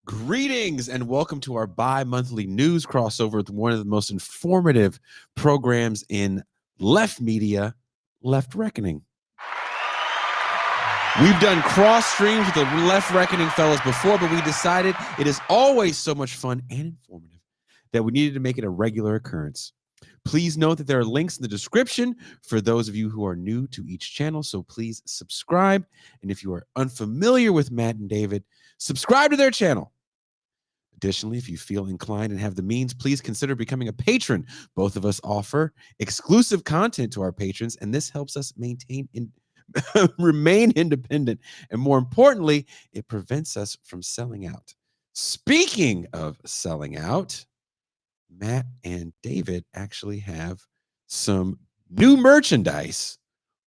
Greetings and welcome to our bi-monthly news crossover with one of the most informative programs in left media, Left Reckoning. We've done cross streams with the Left Reckoning fellas before, but we decided it is always so much fun and informative that we needed to make it a regular occurrence. Please note that there are links in the description for those of you who are new to each channel, so please subscribe. And if you are unfamiliar with Matt and David, subscribe to their channel. Additionally, if you feel inclined and have the means, please consider becoming a patron. Both of us offer exclusive content to our patrons, and this helps us remain independent. And more importantly, it prevents us from selling out. Speaking of selling out, Matt and David actually have some new merchandise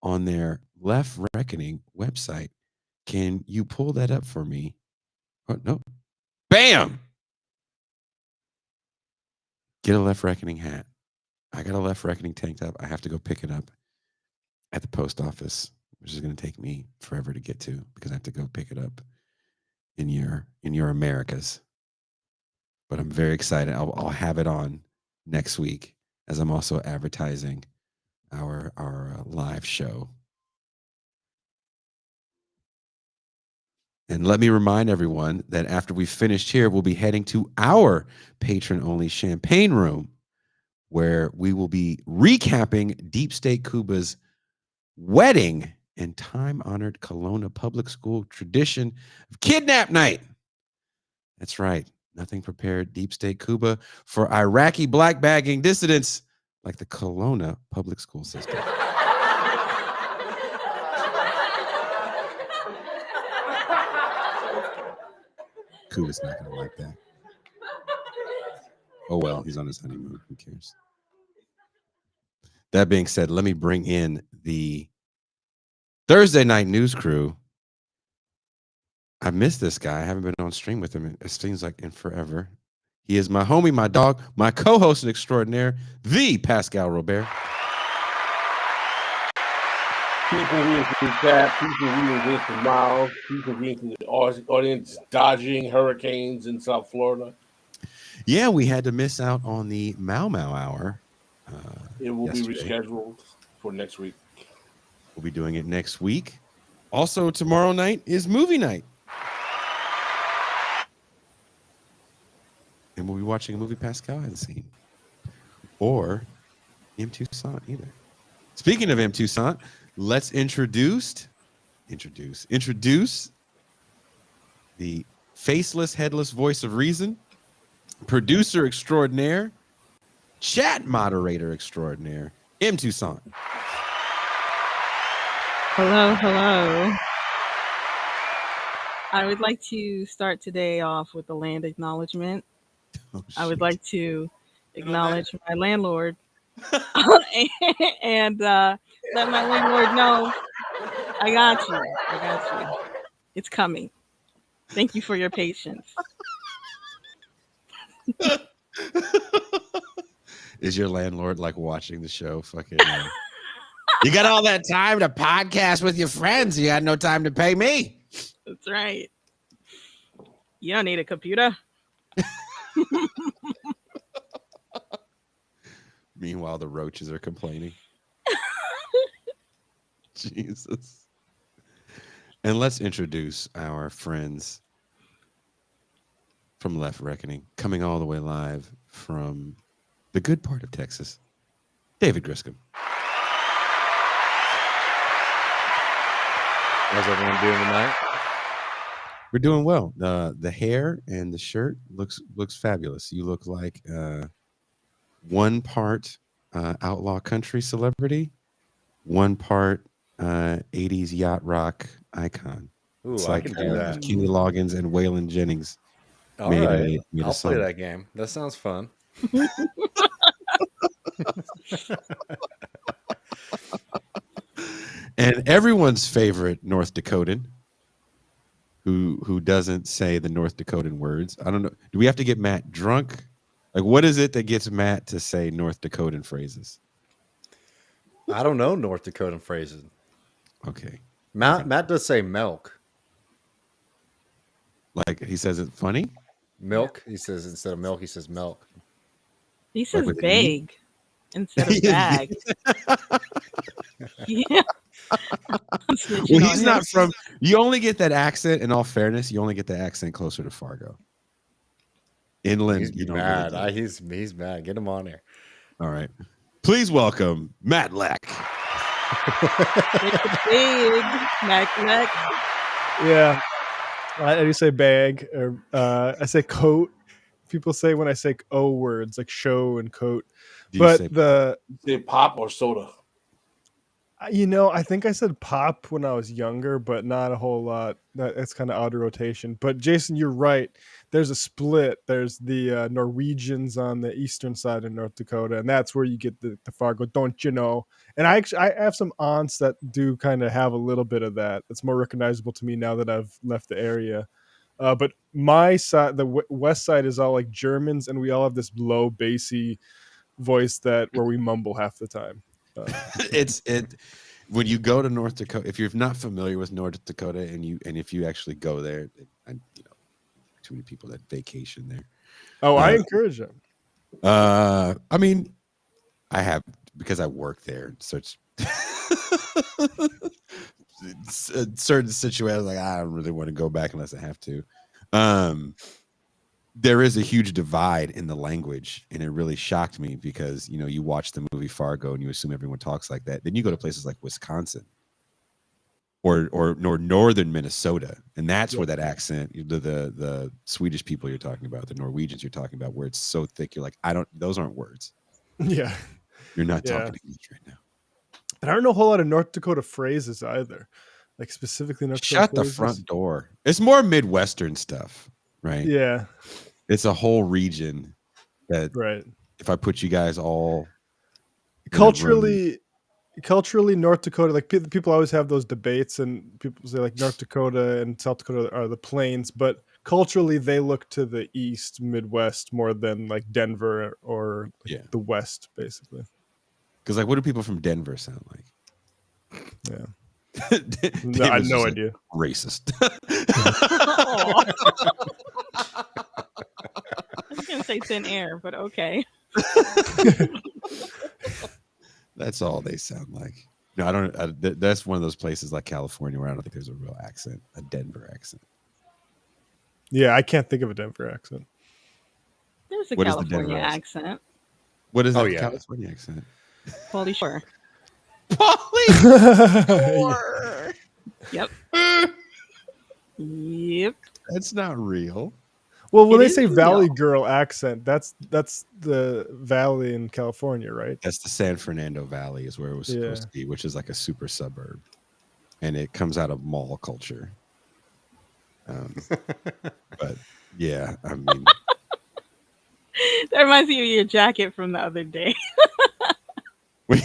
on their Left Reckoning website. Can you pull that up for me? Oh, no. Bam! Get a Left Reckoning hat. I got a Left Reckoning tank top. I have to go pick it up at the post office, which is going to take me forever to get to because I have to go pick it up in your Americas. But I'm very excited. I'll have it on next week as I'm also advertising our live show. And let me remind everyone that after we finished here, we'll be heading to our patron-only champagne room, where we will be recapping Deep State Cuba's wedding and time-honored Kelowna public school tradition of kidnap night. That's right. Nothing prepared Deep State Cuba for Iraqi black bagging dissidents like the Kelowna public school system. Cuba's not going to like that. Oh, well, he's on his honeymoon. Who cares? That being said, let me bring in the Thursday night news crew. I missed this guy. I haven't been on stream with him. It seems like in forever. He is my homie, my dog, my co-host extraordinaire, the Pascal Robert. People reading through the chat, people reading through Miles, people reading through the audience dodging hurricanes in South Florida. Yeah, we had to miss out on the Mau Mau Hour. It will be rescheduled for next week. We'll be doing it next week. Also, tomorrow night is movie night. And we'll be watching a movie Pascal hasn't seen. Or M. Toussaint either. Speaking of M. Toussaint, let's introduce the faceless, headless voice of reason, producer extraordinaire, chat moderator extraordinaire, M. Toussaint. Hello, hello. I would like to start today off with a land acknowledgement. I would like to acknowledge my landlord and let my landlord know I got you. It's coming. Thank you for your patience. Is your landlord like watching the show? Fucking You got all that time to podcast with your friends. You got no time to pay me. That's right. You don't need a computer. Meanwhile, the roaches are complaining. Jesus. And let's introduce our friends from Left Reckoning, coming all the way live from the good part of Texas, David Griscom. How's everyone doing tonight? We're doing well. The hair and the shirt looks fabulous. You look like one part outlaw country celebrity, one part 80s yacht rock icon. Ooh, It's I like can do that. Kenny Loggins and Waylon Jennings. All made right. a I'll song. play that game. That sounds fun. And everyone's favorite North Dakotan, who doesn't say the North Dakotan words. I don't know. Do we have to get Matt drunk? Like, what is it that gets Matt to say North Dakotan phrases? I don't know North Dakotan phrases. Okay. Matt does say milk. Like, he says it funny? Milk. He says instead of milk, he says milk. He says with an E? bag instead of bag. Yeah. I'm snitching Well, on he's him. not from. You only get that accent. In all fairness, you only get the accent closer to Fargo. Inland, He's you don't mad. really get it. He's mad. Get him on here. All right. Please welcome Matt Leck. With the big Mac. Yeah, I do say bag, or I say coat. People say when I say O words like show and coat, Do you say but Say pop or soda. I think I said pop when I was younger, but not a whole lot. It's kind of out of rotation. But Jason, you're right. There's a split. There's the Norwegians on the eastern side of North Dakota, and that's where you get the Fargo, don't you know? And I have some aunts that do kind of have a little bit of that. It's more recognizable to me now that I've left the area. But my side, the west side, is all like Germans, and we all have this low, bassy voice where we mumble half the time. When you go to North Dakota, if you're not familiar with North Dakota, and if you actually go there, too many people that vacation there. Oh, I encourage them. I mean, I have, because I work there. So it's certain situations, like I don't really want to go back unless I have to. There is a huge divide in the language, and it really shocked me because you watch the movie Fargo and you assume everyone talks like that. Then you go to places like Wisconsin or northern Minnesota, and that's where that accent, the Swedish people you're talking about, the Norwegians you're talking about, where it's so thick, you're like, those aren't words. Yeah, You're not talking English right now. and I don't know a whole lot of North Dakota phrases either, like specifically North Dakota Shut the phrases. front door. It's more Midwestern stuff, right? Yeah, It's a whole region that, right. if I put you guys all in a room- Culturally, North Dakota, like people always have those debates, and people say like North Dakota and South Dakota are the plains, but culturally they look to the east, Midwest more than like Denver or the West, basically. Because like, what do people from Denver sound like? Yeah. No, I had no idea. Racist. I was gonna say thin air, but okay. That's all they sound like. No, I don't. That's one of those places like California where I don't think there's a real accent, a Denver accent. Yeah, I can't think of a Denver accent. There's a What is the California Denver accent. What is Oh, that yeah. California accent? Pauly Shore. Yeah. Yep. Yep. That's not real. Well, when It they is say real. Valley Girl accent, that's the valley in California, right? That's the San Fernando Valley is where it was supposed to be, which is like a super suburb, and it comes out of mall culture. But yeah, I mean, That reminds me of your jacket from the other day. what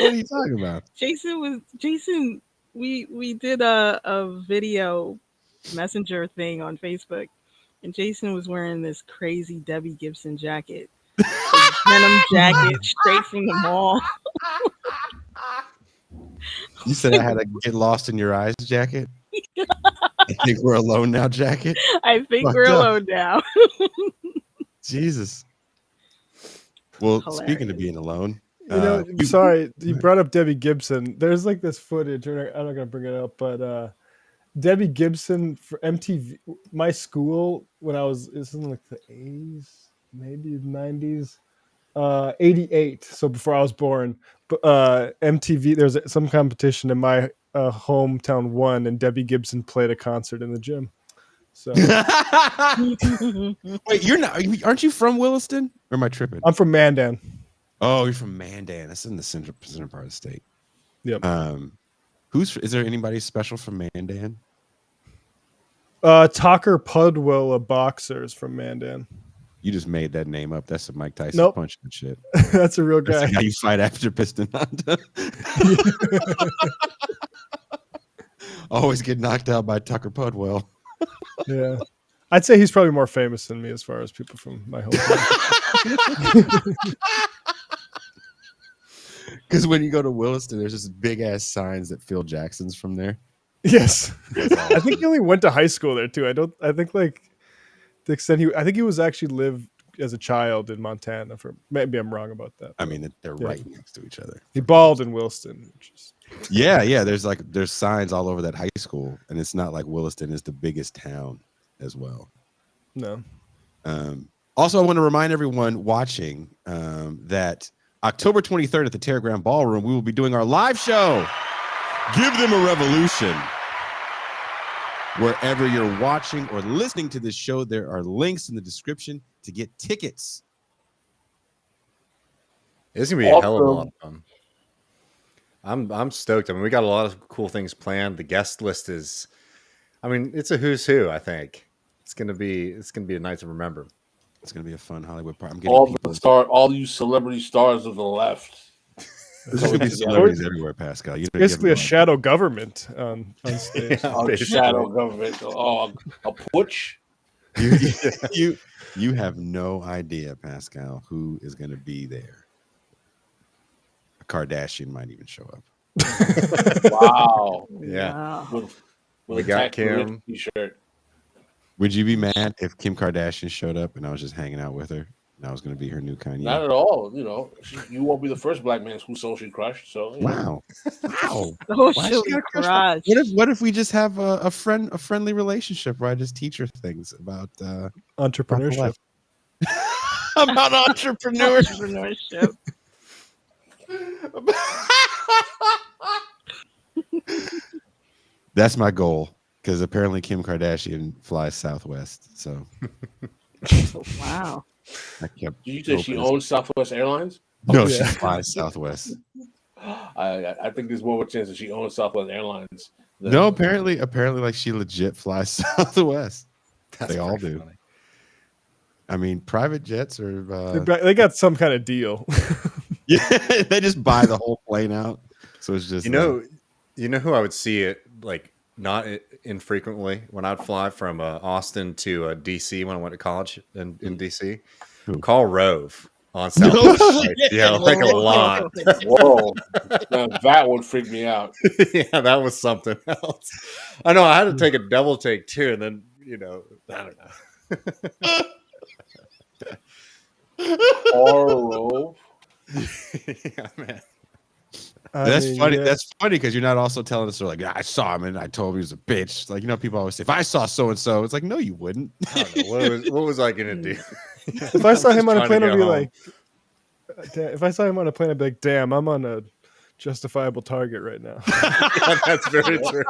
are you talking about? Jason. We did a video messenger thing on Facebook, and Jason was wearing this crazy Debbie Gibson jacket, a denim jacket straight from the mall. You said I had a get lost in your eyes jacket. I think we're alone now jacket. I think Fucked we're up. alone now. Jesus. Well, Hilarious. speaking of being alone, You know, you- sorry, you brought up Debbie Gibson. There's like this footage. I'm not gonna bring it up, but Debbie Gibson for MTV. My school when I was this is in like the 80s, maybe 90s, 88. So before I was born, but MTV. There's some competition in my hometown won, and Debbie Gibson played a concert in the gym. So Wait, you're not? Aren't you from Williston? Or am I tripping? I'm from Mandan. Oh, you're from Mandan. That's in the center part of the state. Yep. Is there anybody special from Mandan? Tucker Pudwell, a boxer, is from Mandan. You just made that name up. That's a Mike Tyson Nope. punch and shit. That's a real That's guy. the guy you fight after Piston Honda. Always get knocked out by Tucker Pudwell. Yeah. I'd say he's probably more famous than me as far as people from my hometown. Because when you go to Williston, there's just big ass signs that Phil Jackson's from there. Yes. I think he only went to high school there too. I think like the extent I think he was actually lived as a child in Montana. Maybe I'm wrong about that. I mean, they're right next to each other. He balled in Williston. Which is... Yeah. There's signs all over that high school, and it's not like Williston is the biggest town as well. No. Also, I want to remind everyone watching that October 23rd at the TIR Crew Ballroom, we will be doing our live show. Give them a revolution. Wherever you're watching or listening to this show, there are links in the description to get tickets. It's gonna be a hell of a lot of fun. I'm stoked. I mean, we got a lot of cool things planned. The guest list is, I mean, it's a who's who. I think it's gonna be a night to remember. It's gonna be a fun Hollywood party. All you celebrity stars of the left. There's gonna be celebrities everywhere, Pascal. Basically a shadow government on stage. Yeah, shadow government. Oh, a putsch. You have no idea, Pascal, who is going to be there. A Kardashian might even show up. Wow. Yeah. With We a got Tax Relief Kim. T-shirt. Would you be mad if Kim Kardashian showed up and I was just hanging out with her and I was going to be her new Kanye? Not at all. You know, you won't be the first black man who's socially crushed. So Wow. Wow. Socially crushed. What if we just have a friendly relationship where I just teach her things about Entrepreneurship. about entrepreneurship. That's my goal, because apparently Kim Kardashian flies Southwest. So Wow. I kept. Did you say she owns Southwest Airlines? No, she flies Southwest. I think there's more of a chance that she owns Southwest Airlines. No, apparently, like she legit flies Southwest. They all do. Funny. I mean, private jets are. They got some kind of deal. Yeah, they just buy the whole plane out. So it's just You know who I would see it like not infrequently when I'd fly from Austin to DC when I went to college in DC. Who? Carl Rove on Southwest. Yeah, like a lot. Whoa, now, that would freak me out. Yeah, that was something else. I know I had to take a double take too, and then I don't know. Carl Yeah, man. That's funny. Yeah. That's funny because you're not also telling us, like, I saw him and I told him he was a bitch. Like, people always say, if I saw so and so, it's like, no, you wouldn't. I don't know. What was I gonna do? If I saw him on a plane, I'd be home. like, if I saw him on a plane, I'd be like, damn, I'm on a justifiable target right now. Yeah, that's very true.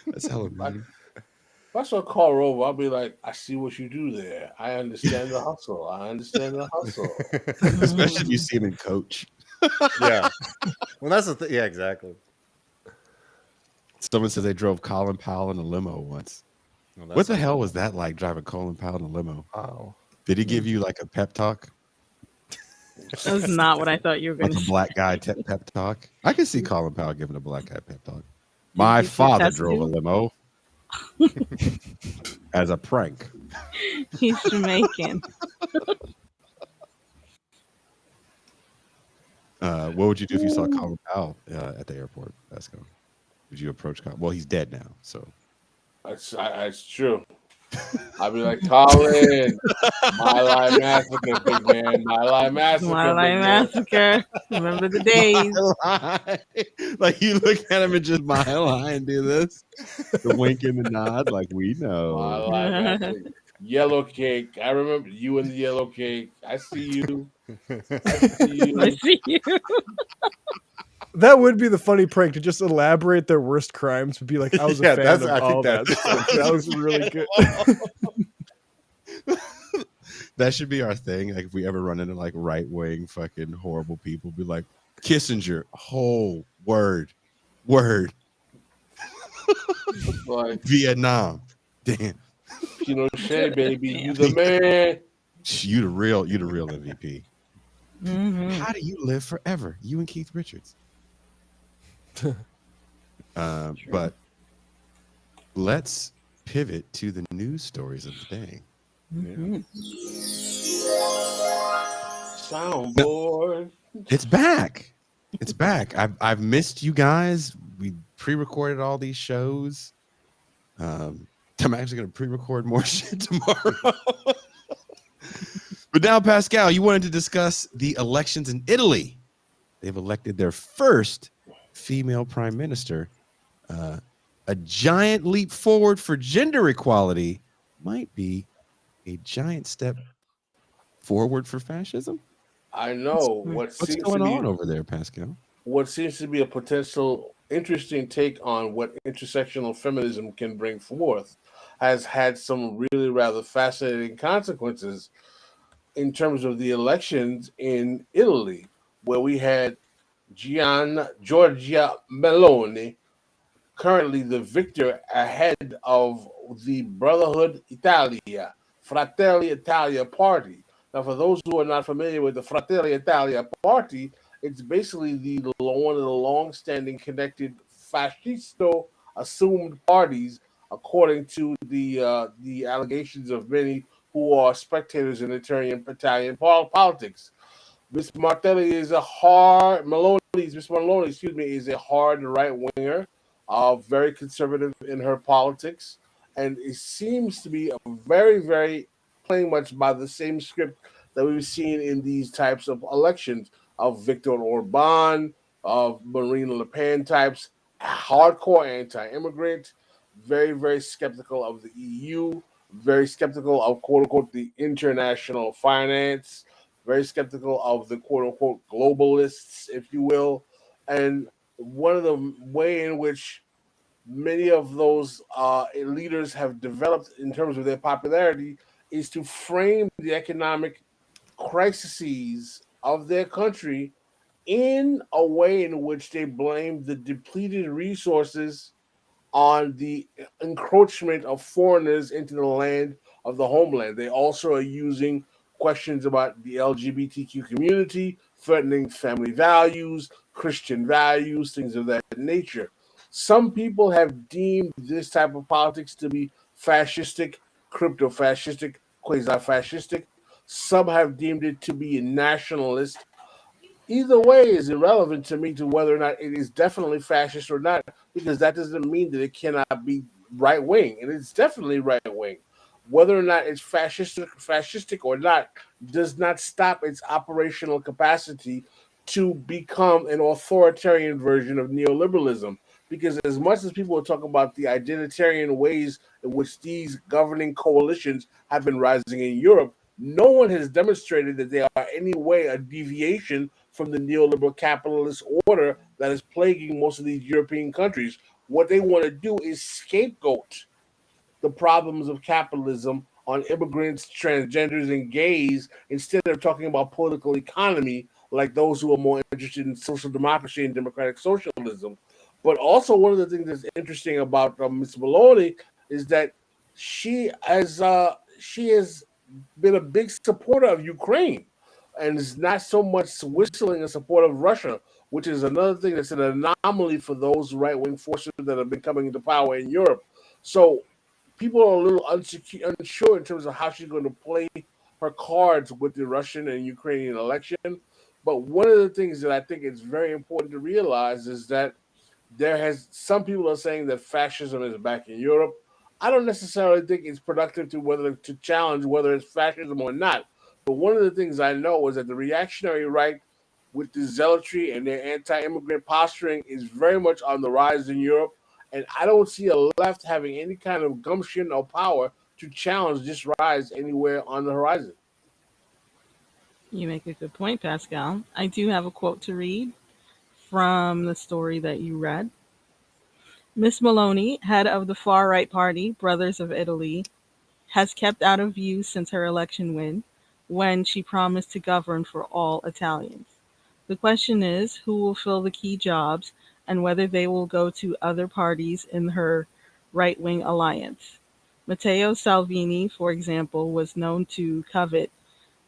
That's hella mean. If I saw Carl Rover, I'll be like, I see what you do there. I understand the hustle. Especially if you see him in coach. Yeah. Well, that's the thing. Yeah, exactly. Someone says they drove Colin Powell in a limo once. Well, What the hell was that like, driving Colin Powell in a limo? Wow. Did he give you like a pep talk? That's not what I thought you were going Like to a say. black guy pep talk? I can see Colin Powell giving a black guy pep talk. My you father test drove a him? limo as a prank. He's Jamaican. What would you do if you saw Colin Powell at the airport? Pascal? Would you approach Colin? Well, he's dead now, so. That's true. I'd be like, Colin, My Lai Massacre, big man. My Lai Massacre, Wildlife big man. Massacre. Remember the days. Like you look at him and just mile high and do this, the wink and the nod, like we My know. Lai Massacre. Yellow cake. I remember you and the yellow cake. I see you. I see I you. see you. That would be the funny prank to just elaborate their worst crimes. Would be like, I was a Yeah, fan that's- of I think all that that's- stuff. That was really good. That should be our thing. Like if we ever run into like right wing fucking horrible people, be like Kissinger, whole word. Like Vietnam. Damn. Pinochet, baby. You the man. You the real MVP. Mhm. How do you live forever? You and Keith Richards. But let's pivot to the news stories of the day. Mhm. Soundboard. It's back. It's back. I've missed you guys. We pre-recorded all these shows. I'm actually going to pre-record more shit tomorrow. But now, Pascal, you wanted to discuss the elections in Italy. They've elected their first female prime minister. A giant leap forward for gender equality might be a giant step forward for fascism. I know What's going on over there, Pascal? What seems to be a potential interesting take on what intersectional feminism can bring forth has had some really rather fascinating consequences in terms of the elections in Italy, where we had Giorgia Meloni, currently the victor ahead of the Brotherhood Italia, Fratelli Italia party. Now, for those who are not familiar with the Fratelli Italia party, it's basically one of the long-standing connected fascisto assumed parties, according to the allegations of many who are spectators in Italian politics. Miss Martelli is a hard Miss Maloney, excuse me, is a hard right winger, very conservative in her politics, and it seems to be a very, very playing much by the same script that we've seen in these types of elections of Viktor Orban, of Marine Le Pen types, hardcore anti-immigrant, very, very skeptical of the EU, very skeptical of quote unquote the international finance, very skeptical of the quote unquote globalists, if you will. And one of the way in which many of those leaders have developed in terms of their popularity is to frame the economic crises of their country in a way in which they blame the depleted resources on the encroachment of foreigners into the land of the homeland. They also are using questions about the LGBTQ community, threatening family values, Christian values, things of that nature. Some people have deemed this type of politics to be fascistic, crypto fascistic, quasi fascistic. Some have deemed it to be nationalist. Either way is irrelevant to me to whether or not it is definitely fascist or not, because that doesn't mean that it cannot be right wing, and it's definitely right wing. Whether or not it's fascistic or not does not stop its operational capacity to become an authoritarian version of neoliberalism. Because as much as people are talking about the identitarian ways in which these governing coalitions have been rising in Europe, no one has demonstrated that they are any way a deviation from the neoliberal capitalist order that is plaguing most of these European countries. What they want to do is scapegoat the problems of capitalism on immigrants, transgenders, and gays instead of talking about political economy like those who are more interested in social democracy and democratic socialism. But also, one of the things that's interesting about Ms. Maloney is that she has been a big supporter of Ukraine and is not so much whistling in support of Russia, which is another thing that's an anomaly for those right wing forces that have been coming into power in Europe. So people are a little unsure in terms of how she's going to play her cards with the Russian and Ukrainian election. But one of the things that I think is very important to realize is that some people are saying that fascism is back in Europe. I don't necessarily think it's productive to challenge whether it's fascism or not. But one of the things I know is that the reactionary right, with the zealotry and their anti-immigrant posturing, is very much on the rise in Europe. And I don't see a left having any kind of gumption or power to challenge this rise anywhere on the horizon. You make a good point, Pascal. I do have a quote to read from the story that you read. Miss Maloney, head of the far right party, Brothers of Italy, has kept out of view since her election win, when she promised to govern for all Italians. The question is who will fill the key jobs and whether they will go to other parties in her right wing alliance. Matteo Salvini, for example, was known to covet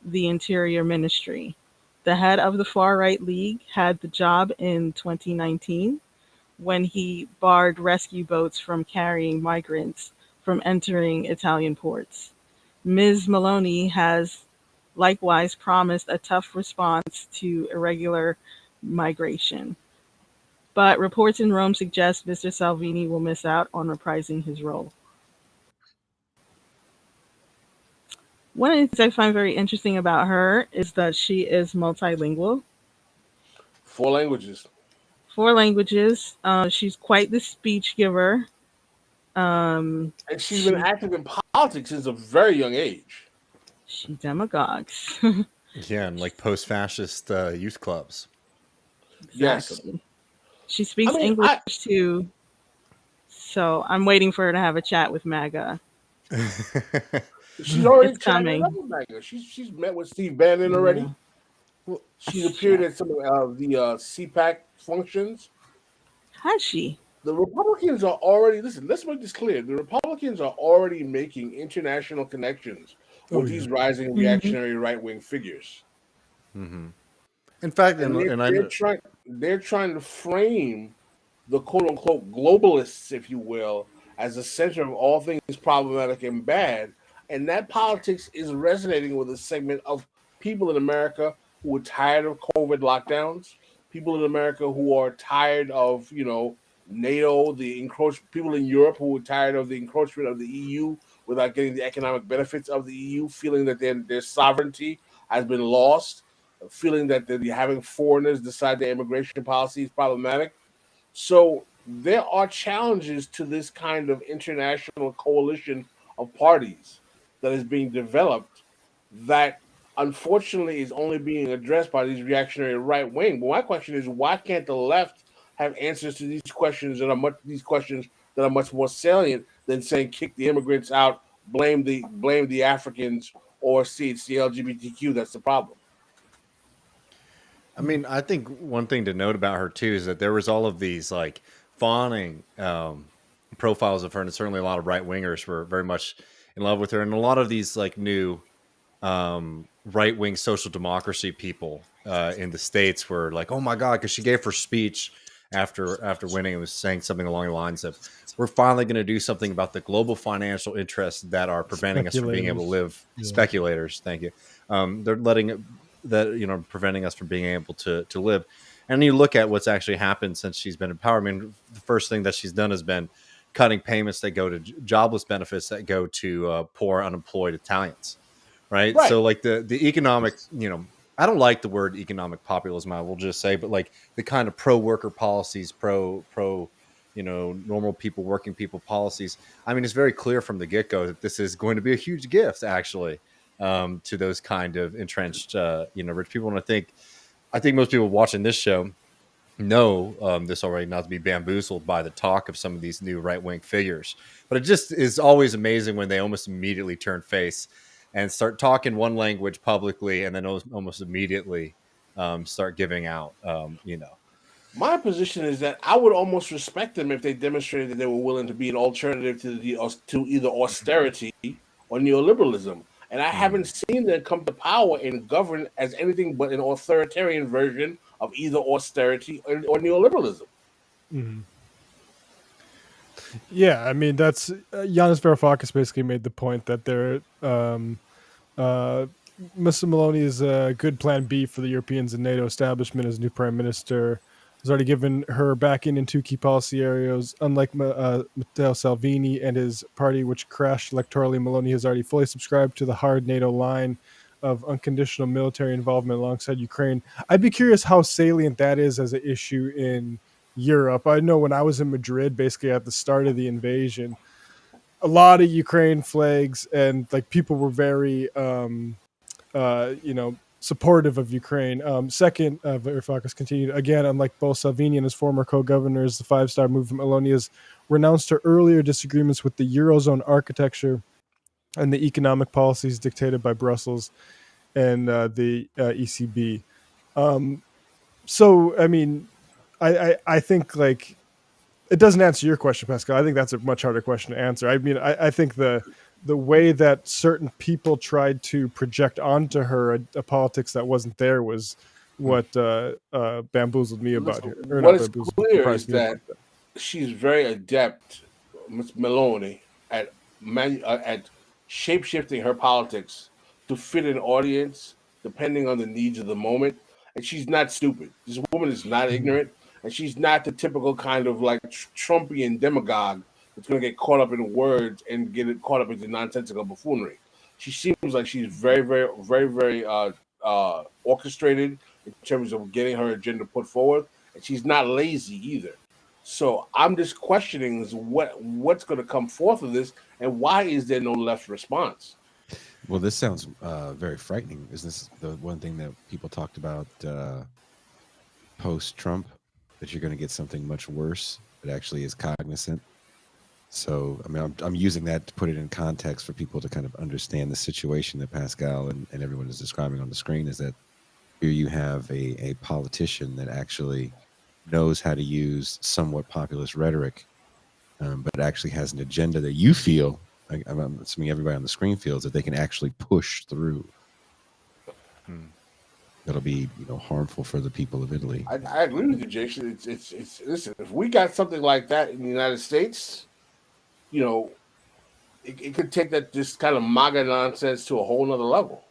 the Interior Ministry. The head of the far right league had the job in 2019 when he barred rescue boats from carrying migrants from entering Italian ports. Ms. Maloney has likewise promised a tough response to irregular migration. But reports in Rome suggest Mr. Salvini will miss out on reprising his role. One of the things I find very interesting about her is that she is multilingual. 4 languages. 4 languages. She's quite the speech giver. Um, And she's been she active in politics since a very young age. she demagogues. Yeah, and like post-fascist youth clubs. Yes. Exactly. She I speaks mean, English too, so I'm waiting for her to have a chat with MAGA. she's already It's chatted it up coming. with MAGA. She's met with Steve Bannon Yeah. already. Well, She's appeared at some of the CPAC functions. Has she? The Republicans are already, listen, let's make this clear. The Republicans are already making international connections Oh, with yeah. these rising Mhm. reactionary right wing figures. mhm. In fact, And and I know, they're trying to frame the quote unquote globalists, if you will, as the center of all things problematic and bad. And that politics is resonating with a segment of people in America who are tired of COVID lockdowns, people in America who are tired of, NATO, the encroach people in Europe who are tired of the encroachment of the EU without getting the economic benefits of the EU, feeling that their sovereignty has been lost, feeling that they're having foreigners decide their immigration policy is problematic. So there are challenges to this kind of international coalition of parties that is being developed that unfortunately is only being addressed by these reactionary right wing. But my question is, why can't the left have answers to these questions that are much more salient than saying kick the immigrants out, blame the Africans, or see it's the LGBTQ that's the problem? I mean, I think one thing to note about her too is that there was all of these like fawning profiles of her, and certainly a lot of right wingers were very much in love with her, and a lot of these like new right wing social democracy people in the states were like, "Oh my god!" Because she gave her speech after winning and was saying something along the lines of, "We're finally going to do something about the global financial interests that are preventing us from being able to live." Yeah. Speculators, thank you. They're letting that preventing us from being able to live. And you look at what's actually happened since she's been in power. I mean, the first thing that she's done has been cutting payments that go to jobless benefits that go to poor unemployed Italians, right? Right. So like the economic, I don't like the word economic populism, I will just say, but like the kind of pro worker policies, pro normal people, working people policies. I mean, it's very clear from the get go that this is going to be a huge gift actually to those kind of entrenched rich people. And I think most people watching this show know this already, not to be bamboozled by the talk of some of these new right-wing figures, but it just is always amazing when they almost immediately turn face and start talking one language publicly and then almost immediately start giving out My position is that I would almost respect them if they demonstrated that they were willing to be an alternative to either austerity or neoliberalism. And I haven't seen them come to power and govern as anything but an authoritarian version of either austerity or neoliberalism. Mhm. Yeah, I mean that's Giannis Varoufakis basically made the point that they're Mr. Maloney is a good plan B for the Europeans and NATO establishment as new prime minister. Has already given her backing in two key policy areas. Unlike Matteo Salvini and his party, which crashed electorally, Maloney has already fully subscribed to the hard NATO line of unconditional military involvement alongside Ukraine. I'd be curious how salient that is as an issue in Europe. I know when I was in Madrid, basically at the start of the invasion, a lot of Ukraine flags and like people were very supportive of Ukraine. Second, Varoufakis continued, again, unlike both Salvini and his former co-governors, the Five-Star Movement, Meloni has renounced her earlier disagreements with the Eurozone architecture and the economic policies dictated by Brussels and the ECB. So, I mean, I think like it doesn't answer your question, Pascal. I think that's a much harder question to answer. I mean, I think the way that certain people tried to project onto her a politics that wasn't there was what bamboozled me about Listen, here. Or what not is bamboozled, clear is surprised me that about that. she's very adept, Ms. Maloney, at shape shifting her politics to fit an audience depending on the needs of the moment. And she's not stupid. This woman is not ignorant, and she's not the typical kind of like Trumpian demagogue that's going to get caught up in words and get it caught up into nonsensical buffoonery. She seems like she's very orchestrated in terms of getting her agenda put forward, and she's not lazy either. So I'm just questioning is what's going to come forth of this, and why is there no left response? Well, this sounds very frightening. Is this the one thing that people talked about post-Trump, that you're going to get something much worse that actually is cognizant? So, I mean, I'm using that to put it in context for people to kind of understand the situation that Pascal and everyone is describing on the screen, is that here you have a politician that actually knows how to use somewhat populist rhetoric, but actually has an agenda that you feel, I'm assuming everybody on the screen feels, that they can actually push through. That'll be, harmful for the people of Italy. I agree with you, Jason. It's listen. If we got something like that in the United States, it could take that this kind of MAGA nonsense to a whole nother level.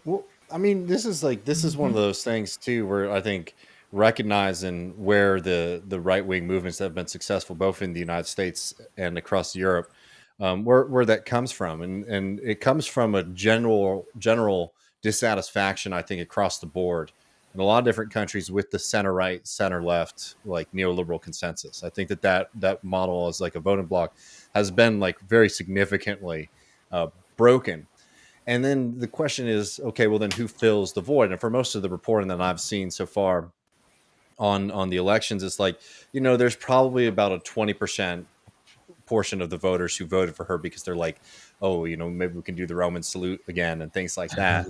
Well, I mean, this is one of those things too, where I think recognizing where the right wing movements that have been successful, both in the United States and across Europe, where that comes from, and it comes from a general dissatisfaction, I think, across the board in a lot of different countries with the center right, center left, like neoliberal consensus. I think that model as like a voting bloc has been like very significantly broken. And then the question is, okay, well then who fills the void? And for most of the reporting that I've seen so far on the elections, it's like, there's probably about a 20% portion of the voters who voted for her because they're like, oh, maybe we can do the Roman salute again and things like that,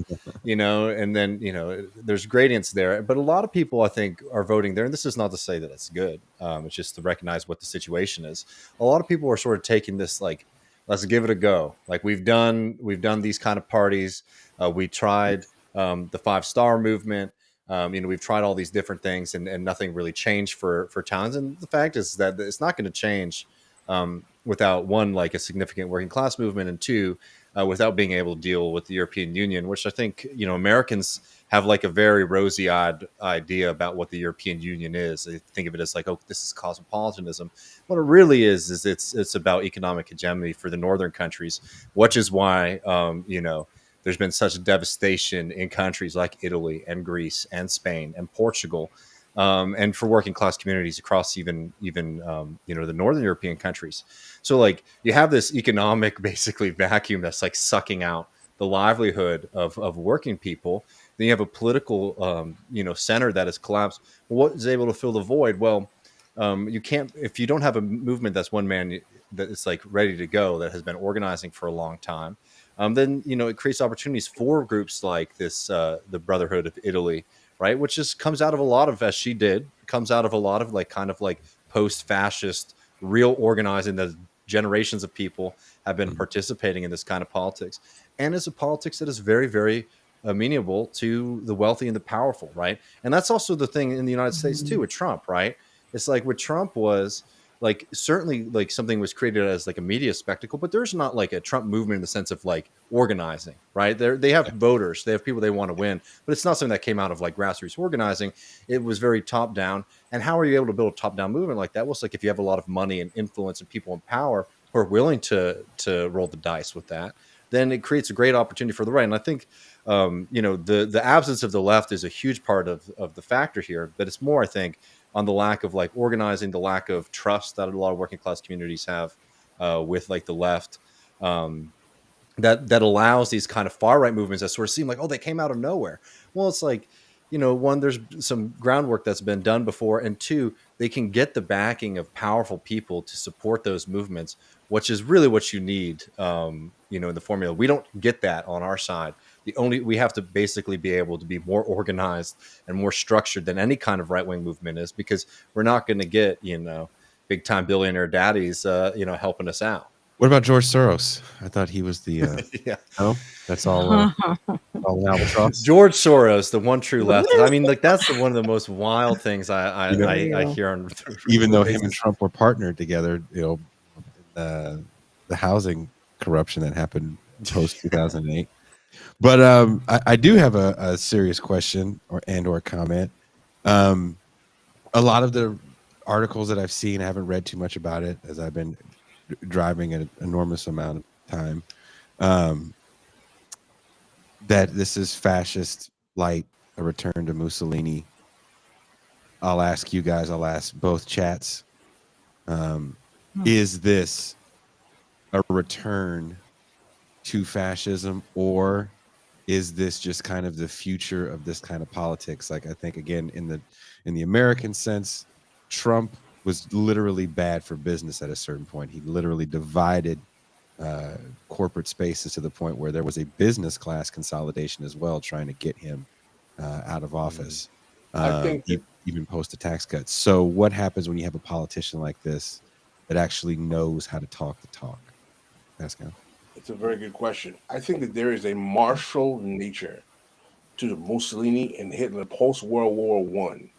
and then, there's gradients there. But a lot of people, I think, are voting there. And this is not to say that it's good. It's just to recognize what the situation is. A lot of people are sort of taking this like, let's give it a go. Like we've done these kind of parties. We tried the Five-Star Movement. We've tried all these different things, and nothing really changed for towns. And the fact is that it's not going to change without, one, like a significant working class movement, and two, without being able to deal with the European Union, which I think, Americans have like a very rosy-eyed idea about what the European Union is. They think of it as like, oh, this is cosmopolitanism. What it really is it's about economic hegemony for the northern countries, which is why, there's been such devastation in countries like Italy and Greece and Spain and Portugal, and for working class communities across even the northern European countries. So like you have this economic basically vacuum that's like sucking out the livelihood of working people. Then you have a political center that has collapsed. What is able to fill the void? Well, you can't, if you don't have a movement that's one man that is like ready to go, that has been organizing for a long time. Then it creates opportunities for groups like this, the Brotherhood of Italy, right? Which just comes out of a lot of, as she did, comes out of a lot of like kind of like post-fascist real organizing that generations of people have been participating in this kind of politics, and it's a politics that is very, very amenable to the wealthy and the powerful, right? And that's also the thing in the United States too with Trump, right? It's like what Trump was like certainly like something was created as like a media spectacle, but there's not like a Trump movement in the sense of like organizing, right? They have voters, they have people they want to win, but it's not something that came out of like grassroots organizing. It was very top down. And how are you able to build a top down movement like that? Well, it's like if you have a lot of money and influence and people in power who are willing to roll the dice with that, then it creates a great opportunity for the right. And I think, the absence of the left is a huge part of the factor here, but it's more, I think, on the lack of like organizing, the lack of trust that a lot of working class communities have with like the left, that allows these kind of far right movements that sort of seem like, oh, they came out of nowhere. Well, it's like, one, there's some groundwork that's been done before, and two, they can get the backing of powerful people to support those movements, which is really what you need, in the formula. We don't get that on our side. We have to basically be able to be more organized and more structured than any kind of right-wing movement is, because we're not going to get, big time billionaire daddies, helping us out. What about George Soros? I thought he was the yeah. No, that's all all albatross. George Soros, the one true leftist. I mean, like that's one of the most wild things I hear on. Even though him and Trump were partnered together, the housing corruption that happened post 2008. But I do have a serious question or comment. A lot of the articles that I've seen, I haven't read too much about it as I've been driving an enormous amount of time, that this is fascist light, a return to Mussolini. I'll ask you guys, I'll ask both chats, is this a return to fascism, or is this just kind of the future of this kind of politics? Like, I think again, in the American sense, Trump was literally bad for business at a certain point. He literally divided corporate spaces to the point where there was a business class consolidation as well, trying to get him out of office, I think even post the tax cuts. So what happens when you have a politician like this that actually knows how to talk the talk? Pascal? It's a very good question. I think that there is a martial nature to the Mussolini and Hitler post-World War I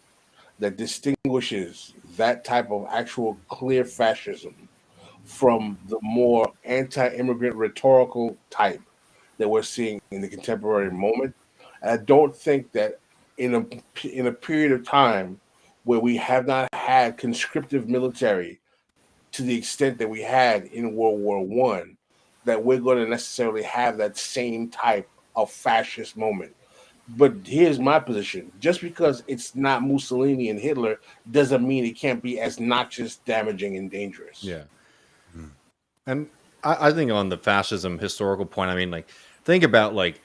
that distinguishes that type of actual clear fascism from the more anti-immigrant rhetorical type that we're seeing in the contemporary moment. And I don't think that in a period of time where we have not had conscriptive military to the extent that we had in World War I, that we're going to necessarily have that same type of fascist moment. But here's my position. Just because it's not Mussolini and Hitler doesn't mean it can't be as noxious, damaging, and dangerous. Yeah. And I think on the fascism historical point, I mean, like, think about, like,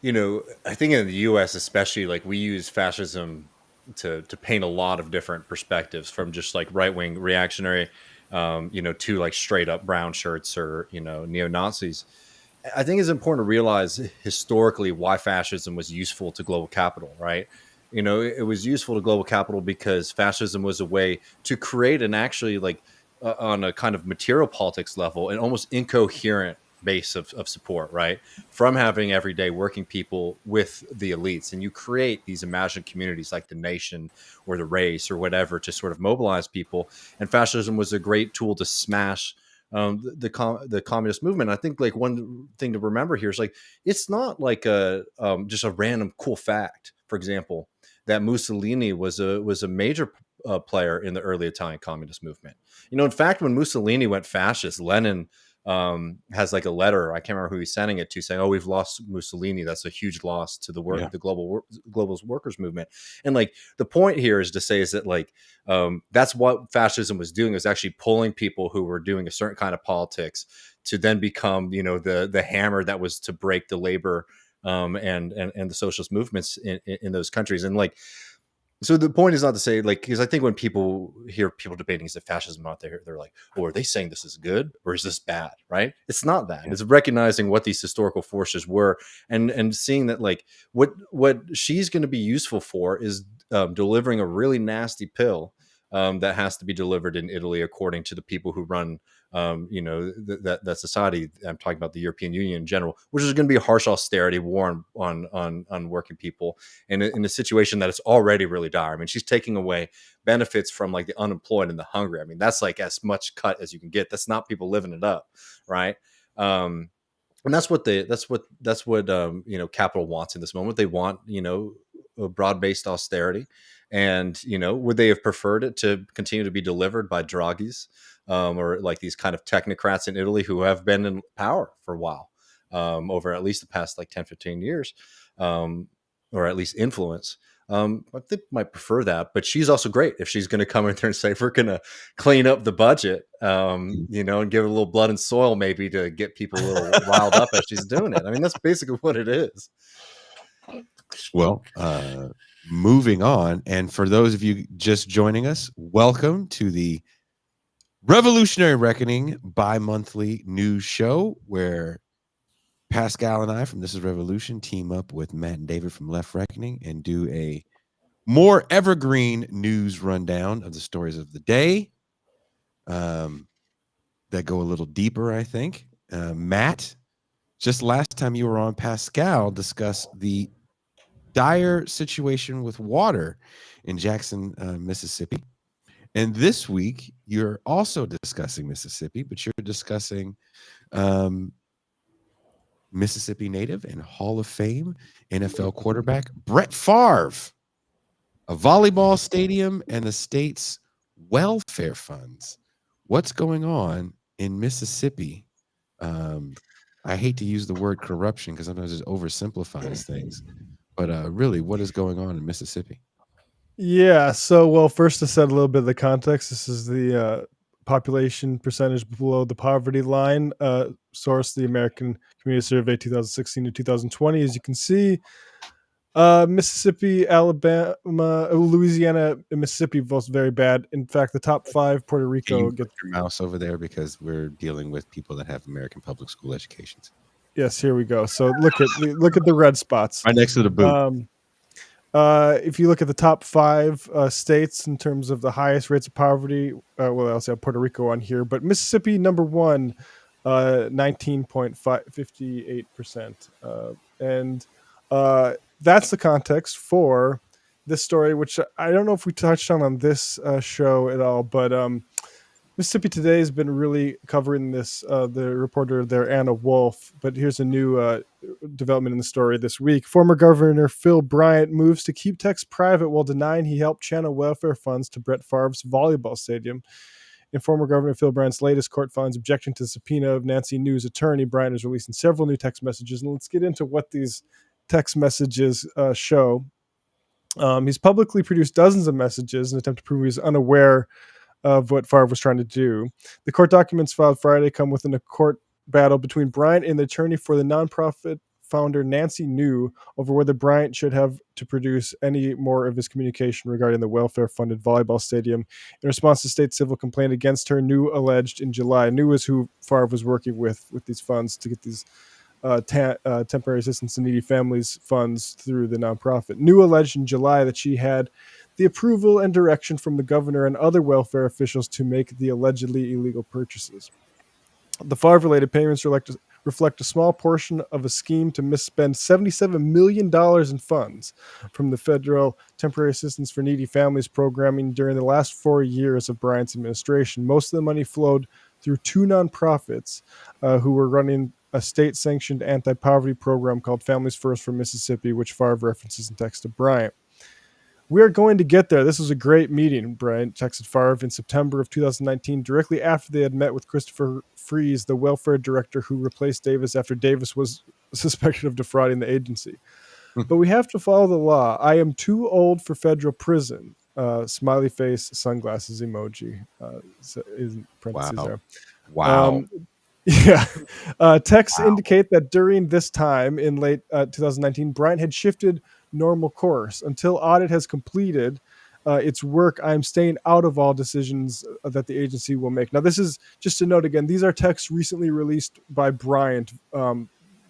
I think in the U.S. especially, like, we use fascism to paint a lot of different perspectives, from just like right-wing reactionary, to like straight up brown shirts or, neo-Nazis. I think it's important to realize historically why fascism was useful to global capital, right? It was useful to global capital because fascism was a way to create an actually, like, on a kind of material politics level, an almost incoherent base of support, right? From having everyday working people with the elites, and you create these imagined communities like the nation or the race or whatever to sort of mobilize people. And fascism was a great tool to smash the communist movement. I think, like, one thing to remember here is, like, it's not like a just a random cool fact, for example, that Mussolini was a major player in the early Italian communist movement. In fact, when Mussolini went fascist, Lenin has like a letter, I can't remember who he's sending it to, saying, "Oh, we've lost Mussolini. That's a huge loss to the the global workers movement." And, like, the point here is to say is that, like, that's what fascism was doing, is actually pulling people who were doing a certain kind of politics to then become, the hammer that was to break the labor and the socialist movements in those countries. And, like, so the point is not to say, like, because I think when people hear people debating, is it fascism out there, they're like, oh, are they saying this is good or is this bad? Right? It's not that. It's recognizing what these historical forces were, and seeing that, like, what she's going to be useful for is delivering a really nasty pill that has to be delivered in Italy according to the people who run that society. I'm talking about the European Union in general, which is going to be a harsh austerity war on working people in a situation that is already really dire. I mean, she's taking away benefits from like the unemployed and the hungry. I mean, that's like as much cut as you can get. That's not people living it up, right? And that's what capital wants in this moment. They want a broad-based austerity, and would they have preferred it to continue to be delivered by Draghi's or like these kind of technocrats in Italy who have been in power for a while, over at least the past like 10-15 years, or at least influence. But they might prefer that, but she's also great if she's going to come in there and say, we're going to clean up the budget, and give it a little blood and soil, maybe to get people a little riled up as she's doing it. I mean, that's basically what it is. Well, moving on. And for those of you just joining us, welcome to the Revolutionary Reckoning bi-monthly news show where Pascal and I from This Is Revolution team up with Matt and David from Left Reckoning and do a more evergreen news rundown of the stories of the day that go a little deeper, I think. Matt, just last time you were on, Pascal discussed the dire situation with water in Jackson, Mississippi. And this week, you're also discussing Mississippi, but you're discussing Mississippi native and Hall of Fame NFL quarterback Brett Favre, a volleyball stadium, and the state's welfare funds. What's going on in Mississippi? I hate to use the word corruption because sometimes it oversimplifies things, but really, what is going on in Mississippi? Yeah. So, well, first to set a little bit of the context, this is the population percentage below the poverty line, source the American Community Survey 2016 to 2020. As you can see, Mississippi, Alabama, Louisiana, and Mississippi both very bad. In fact, the top 5, Puerto Can Rico you gets. put your mouse over there because we're dealing with people that have American public school educations. Yes, here we go. So look at the red spots Right next to the boot. If you look at the top 5 states in terms of the highest rates of poverty, well, I also have Puerto Rico on here, but Mississippi number 1, 19.58%, and that's the context for this story, which I don't know if we touched on this show at all, but Mississippi Today has been really covering this, the reporter there, Anna Wolf. But here's a new development in the story this week. Former Governor Phil Bryant moves to keep techs private while denying he helped channel welfare funds to Brett Favre's volleyball stadium. In former Governor Phil Bryant's latest court findings objecting to the subpoena of Nancy New's attorney, Bryant is releasing several new text messages. And let's get into what these text messages show. He's publicly produced dozens of messages in an attempt to prove he's unaware of what Favre was trying to do. The court documents filed Friday come within a court battle between Bryant and the attorney for the nonprofit founder Nancy New over whether Bryant should have to produce any more of his communication regarding the welfare-funded volleyball stadium. In response to state civil complaint against her, New alleged in July. New was who Favre was working with these funds to get these temporary assistance to needy families funds through the nonprofit. New alleged in July that she had the approval and direction from the governor and other welfare officials to make the allegedly illegal purchases. The Favre-related payments reflect a small portion of a scheme to misspend $77 million in funds from the federal Temporary Assistance for Needy Families programming during the last 4 years of Bryant's administration. Most of the money flowed through 2 nonprofits who were running a state-sanctioned anti-poverty program called Families First for Mississippi, which Favre references in text to Bryant. We are going to get there. This was a great meeting, Bryant texted Favre in September of 2019, directly after they had met with Christopher Freeze, the welfare director who replaced Davis after Davis was suspected of defrauding the agency. But we have to follow the law. I am too old for federal prison. Smiley face, sunglasses emoji. In parentheses there. Wow. Yeah. Texts indicate that during this time in late 2019, Bryant had shifted normal course. Until audit has completed its work, I'm staying out of all decisions that the agency will make. Now, this is just a note again. These are texts recently released by Bryant.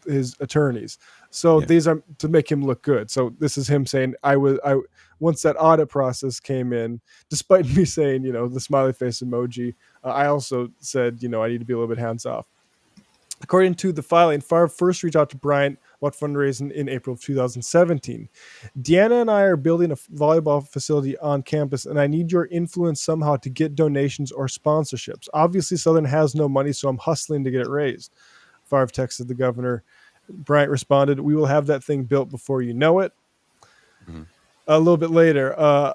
his attorneys. So these are to make him look good. So this is him saying, I once that audit process came in, despite me saying, the smiley face emoji, I also said, I need to be a little bit hands off. According to the filing, Favre first reached out to Bryant about fundraising in April of 2017. Deanna and I are building a volleyball facility on campus, and I need your influence somehow to get donations or sponsorships. Obviously, Southern has no money, so I'm hustling to get it raised. Favre texted the governor. Bryant responded, "We will have that thing built before you know it." Mm-hmm. A little bit later,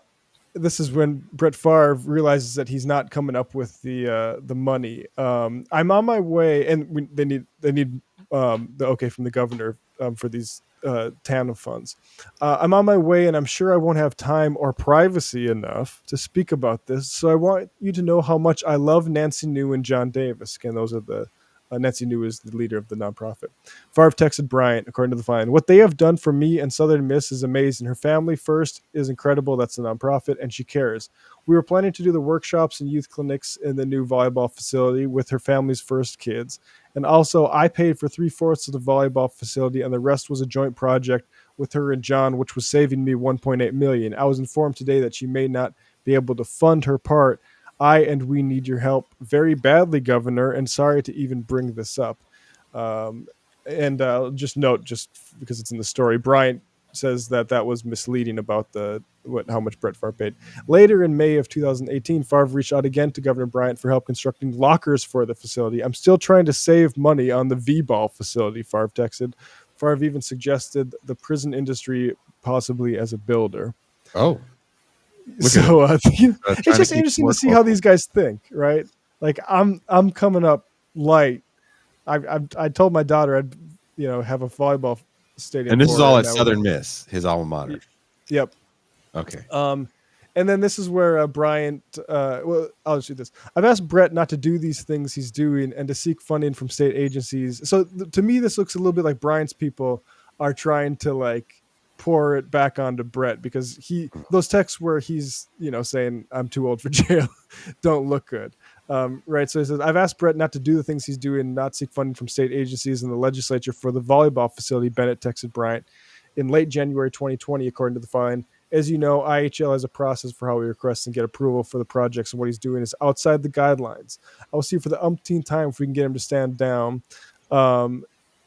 this is when Brett Favre realizes that he's not coming up with the money. I'm on my way, and they need the okay from the governor for these TANF funds. I'm on my way, and I'm sure I won't have time or privacy enough to speak about this. So I want you to know how much I love Nancy New and John Davis. Again, those are the Nancy New is the leader of the nonprofit. Favre texted Bryant, according to the filing, "What they have done for me and Southern Miss is amazing. Her family first is incredible. That's the nonprofit, and she cares. We were planning to do the workshops and youth clinics in the new volleyball facility with her family's first kids. And also, I paid for 3/4 of the volleyball facility, and the rest was a joint project with her and John, which was saving me $1.8 million. I was informed today that she may not be able to fund her part. We need your help very badly, Governor, and sorry to even bring this up." Just note, just because it's in the story, Bryant says that was misleading about how much Brett Favre paid. Later in May of 2018, Favre reached out again to Governor Bryant for help constructing lockers for the facility. "I'm still trying to save money on the V-ball facility," Favre texted. Favre even suggested the prison industry possibly as a builder. Oh. So it's just interesting to see how these guys think, right? Like I'm coming up light. I told my daughter I'd have a volleyball stadium. And this is all at Southern Miss, his alma mater. Yep. Okay. And then this is where Bryant. Well, I'll just do this. I've asked Brett not to do these things he's doing and to seek funding from state agencies. So to me, this looks a little bit like Bryant's people are trying to pour it back onto Brett, because those texts where he's saying I'm too old for jail don't look good, right? So he says, "I've asked Brett not to do the things he's doing, not seek funding from state agencies and the legislature for the volleyball facility." Bennett texted Bryant in late January 2020, according to the filing. "As you know, IHL has a process for how we request and get approval for the projects, and what he's doing is outside the guidelines. I will see for the umpteenth time if we can get him to stand down.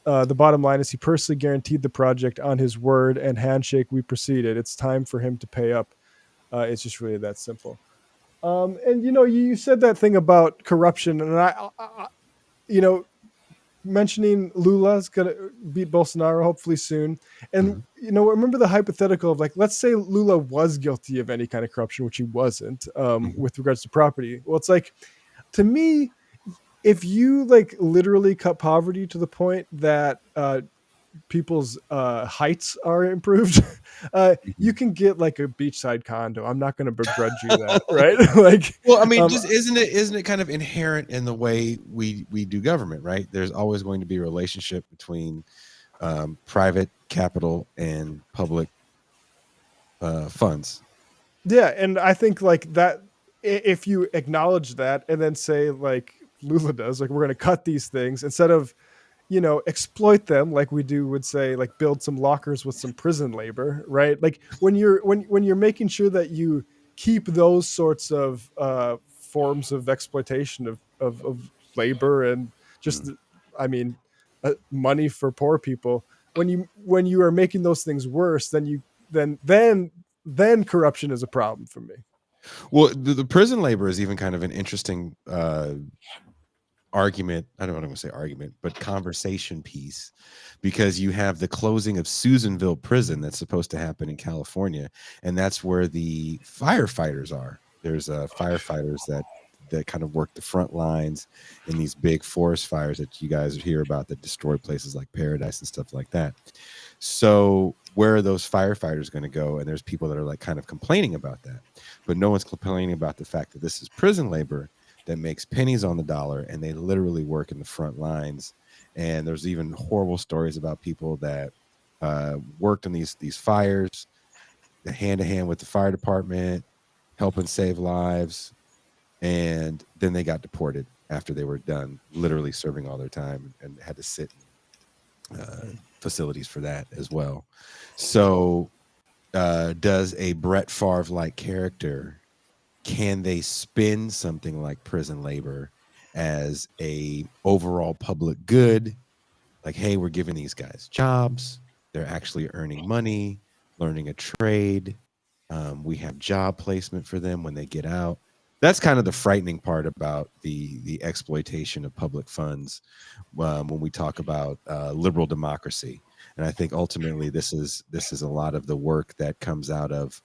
The bottom line is he personally guaranteed the project on his word, and handshake, we proceeded. It's time for him to pay up." It's just really that simple. And you said that thing about corruption, and I mentioning Lula's gonna beat Bolsonaro hopefully soon. And remember the hypothetical of let's say Lula was guilty of any kind of corruption, which he wasn't, with regards to property. Well, it's to me, if you literally cut poverty to the point that people's heights are improved, you can get a beachside condo. I'm not going to begrudge you that, right? Well, I mean, just isn't it kind of inherent in the way we do government, right? There's always going to be a relationship between private capital and public funds. Yeah, and I think that if you acknowledge that and then say Lula does, we're going to cut these things instead of exploit them would say build some lockers with some prison labor, right? When you're making sure that you keep those sorts of forms of exploitation of labor and just money for poor people, when you are making those things worse, then corruption is a problem for me. Well, the prison labor is even kind of an interesting argument. I don't want to say argument, but conversation piece, because you have the closing of Susanville prison that's supposed to happen in California, and that's where the firefighters are. There's firefighters that kind of work the front lines in these big forest fires that you guys hear about that destroy places like Paradise and stuff like that. So where are those firefighters going to go? And there's people that are kind of complaining about that, but no one's complaining about the fact that this is prison labor that makes pennies on the dollar, and they literally work in the front lines. And there's even horrible stories about people that worked on these fires, hand to hand with the fire department, helping save lives, and then they got deported after they were done literally serving all their time and had to sit facilities for that as well. So, does a Brett Favre-like character, can they spin something like prison labor as a overall public good? Like, hey, we're giving these guys jobs. They're actually earning money, learning a trade. We have job placement for them when they get out. That's kind of the frightening part about the exploitation of public funds when we talk about liberal democracy. And I think ultimately this is a lot of the work that comes out of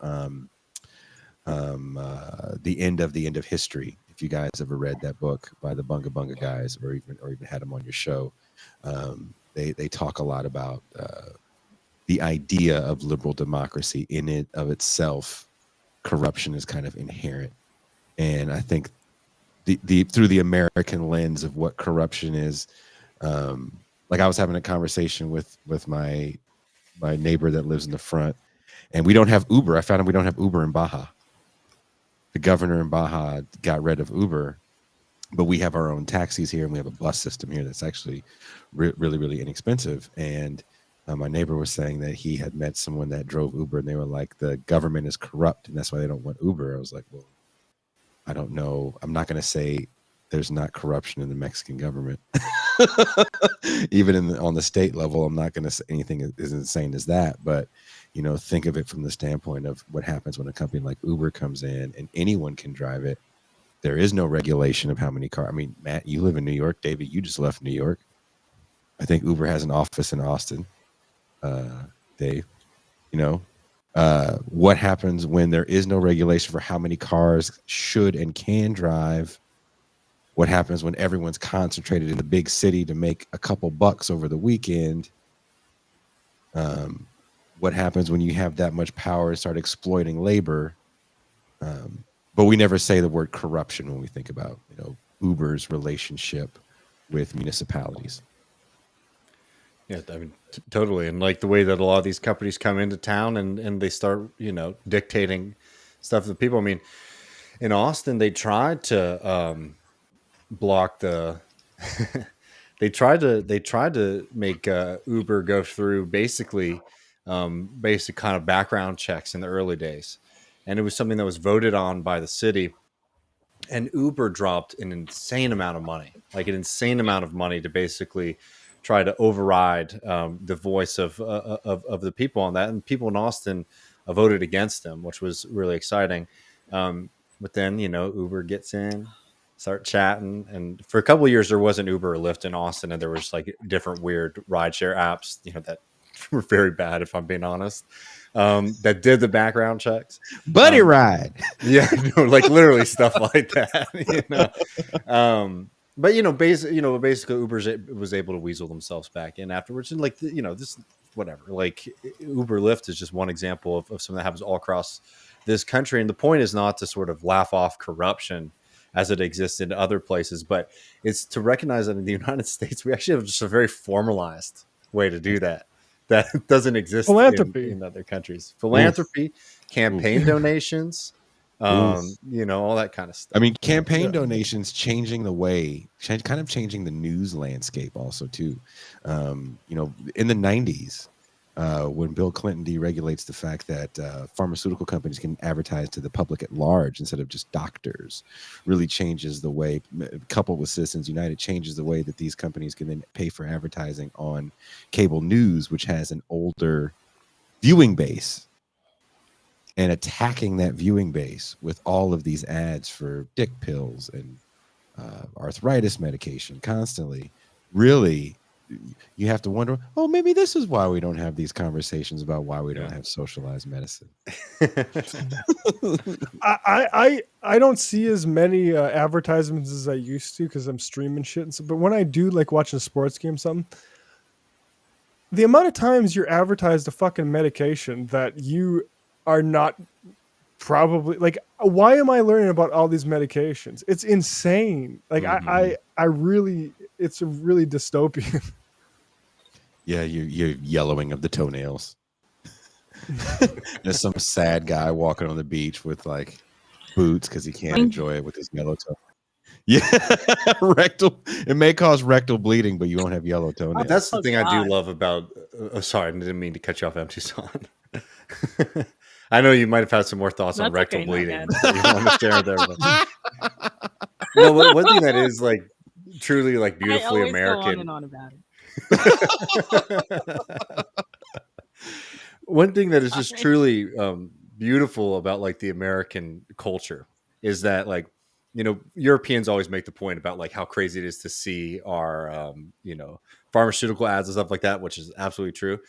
the end of history. If you guys ever read that book by the Bunga Bunga guys, or even had them on your show, they talk a lot about the idea of liberal democracy. In it of itself, corruption is kind of inherent, and I think the through the American lens of what corruption is, like I was having a conversation with my neighbor that lives in the front, and we don't have Uber. I found out we don't have Uber in Baja. The governor in Baja got rid of Uber, but we have our own taxis here, and we have a bus system here that's actually really, really inexpensive. And my neighbor was saying that he had met someone that drove Uber, and they were like, the government is corrupt, and that's why they don't want Uber. I was like, well, I don't know. I'm not going to say there's not corruption in the Mexican government. Even on the state level, I'm not going to say anything as insane as that. But, you know, think of it from the standpoint of what happens when a company like Uber comes in and anyone can drive it. There is no regulation of how many cars. I mean, Matt, you live in New York. David, you just left New York. I think Uber has an office in Austin. Dave, you know, what happens when there is no regulation for how many cars should and can drive? What happens when everyone's concentrated in the big city to make a couple bucks over the weekend? What happens when you have that much power and start exploiting labor? But we never say the word corruption when we think about, you know, Uber's relationship with municipalities. Yeah, I mean, totally. And like the way that a lot of these companies come into town and they start, you know, dictating stuff to people. I mean, in Austin, they tried to block the they tried to make Uber go through basically basic kind of background checks in the early days, and it was something that was voted on by the city, and Uber dropped an insane amount of money, to basically try to override the voice of the people on that, and people in Austin voted against them, which was really exciting. But then, you know, Uber gets in, start chatting, and for a couple of years there wasn't Uber or Lyft in Austin, and there was like different weird rideshare apps, you know, that were very bad, if I'm being honest, that did the background checks. Buddy ride. Yeah, no, like literally stuff like that, you know. But you know, basically Uber was able to weasel themselves back in afterwards, and like, you know, this whatever, like Uber Lyft is just one example of something that happens all across this country. And the point is not to sort of laugh off corruption as it exists in other places, but it's to recognize that in the United States we actually have just a very formalized way to do that doesn't exist in other countries. Philanthropy, campaign donations, you know, all that kind of stuff. I mean, campaign donations changing the way, kind of changing the news landscape also too. You know, in the 90s, when Bill Clinton deregulates the fact that pharmaceutical companies can advertise to the public at large instead of just doctors, really changes the way, coupled with Citizens United, changes the way that these companies can then pay for advertising on cable news, which has an older viewing base. And attacking that viewing base with all of these ads for dick pills and arthritis medication constantly, really, you have to wonder, oh, maybe this is why we don't have these conversations about why we don't have socialized medicine. I don't see as many advertisements as I used to because I'm streaming shit and stuff. But when I do like watching a sports game, something, the amount of times you're advertised a fucking medication that you are not probably like, why am I learning about all these medications? It's insane. Like I really, it's a really dystopian. Yeah, you're yellowing of the toenails. There's some sad guy walking on the beach with like boots because he can't enjoy it with his yellow toe. Yeah, rectal. It may cause rectal bleeding, but you won't have yellow toenails. But that's the Oh, thing I do God. love about. Sorry, I didn't mean to cut you off, M. Tucson. I know you might have had some more thoughts on That's rectal okay, not bleeding bad. that you want to share with everybody. No, one thing that is like truly like I beautifully always go on and American. on about it. One thing that is just Sorry. truly beautiful about like the American culture is that like Europeans always make the point about like how crazy it is to see our pharmaceutical ads and stuff like that, which is absolutely true,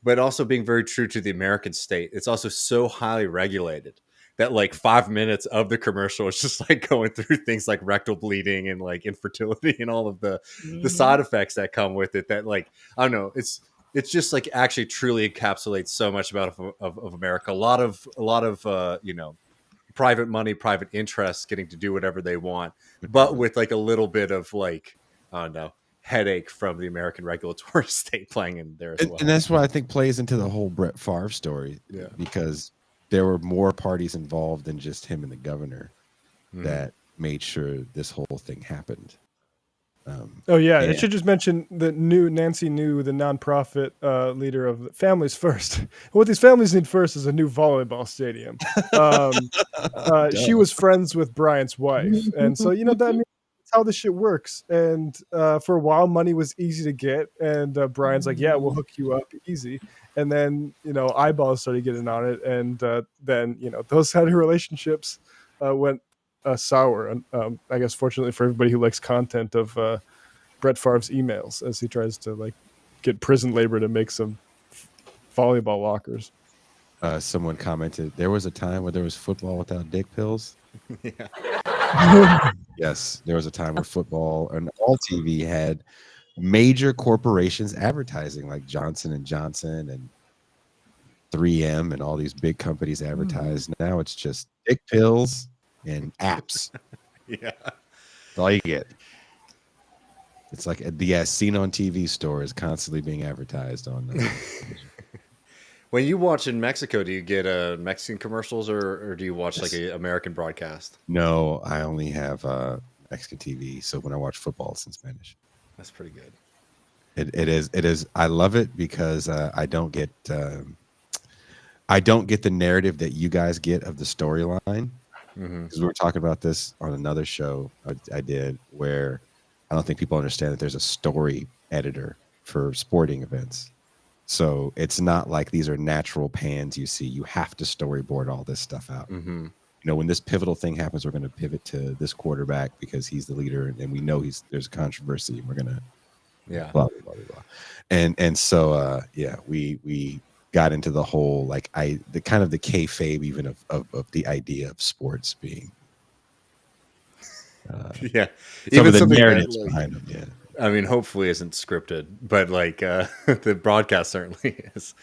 but also being very true to the American state. It's also so highly regulated that like 5 minutes of the commercial is just like going through things like rectal bleeding and like infertility and all of the side effects that come with it. That like I don't know, it's just like actually truly encapsulates so much about of America. A lot of private money, private interests getting to do whatever they want, but with like a little bit of like I don't know, headache from the American regulatory state playing in there as well. And that's what I think plays into the whole Brett Favre story. Yeah. Because there were more parties involved than just him and the governor that made sure this whole thing happened. Oh yeah, it should just mention the Nancy New, the nonprofit leader of Families First. What these families need first is a new volleyball stadium. She was friends with Bryant's wife, and so that means that's how this shit works. And for a while, money was easy to get, and Brian's like, "Yeah, we'll hook you up easy." And then eyeballs started getting on it, and then those kind of relationships went sour. And I guess fortunately for everybody who likes content of Brett Favre's emails as he tries to like get prison labor to make some volleyball lockers. Someone commented, there was a time where there was football without dick pills. Yes, there was a time where football and all TV had major corporations advertising, like Johnson and Johnson and 3M and all these big companies advertise. Now it's just dick pills and apps. Yeah, that's all you get. It's like the seen on TV store is constantly being advertised on. When you watch in Mexico, do you get Mexican commercials or do you watch like an American broadcast? No, I only have Mexican TV. So when I watch football, it's in Spanish. That's pretty good. It is. I love it because I don't get the narrative that you guys get of the storyline. Because we were talking about this on another show I did, where I don't think people understand that there's a story editor for sporting events. So it's not like these are natural pans you see. You have to storyboard all this stuff out. When this pivotal thing happens, we're going to pivot to this quarterback because he's the leader, and we know there's a controversy, and we're going to blah, blah, blah, blah. And so we got into the whole the kind of the kayfabe even of the idea of sports being some of the narratives behind them. Yeah, I mean, hopefully isn't scripted, but like the broadcast certainly is.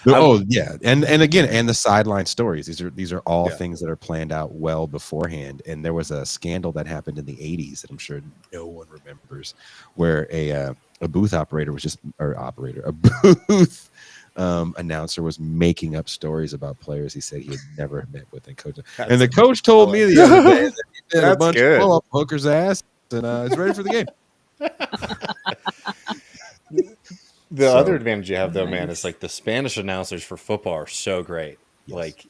And again, the sideline stories. These are all things that are planned out well beforehand. And there was a scandal that happened in the 80s that I'm sure no one remembers, where a booth operator was a booth announcer was making up stories about players he said he had never met with a coach. And the coach told me the other day that he did a bunch of pull up hooker's ass and he's ready for the game. The other advantage you have though, man, is like the Spanish announcers for football are so great. Yes. Like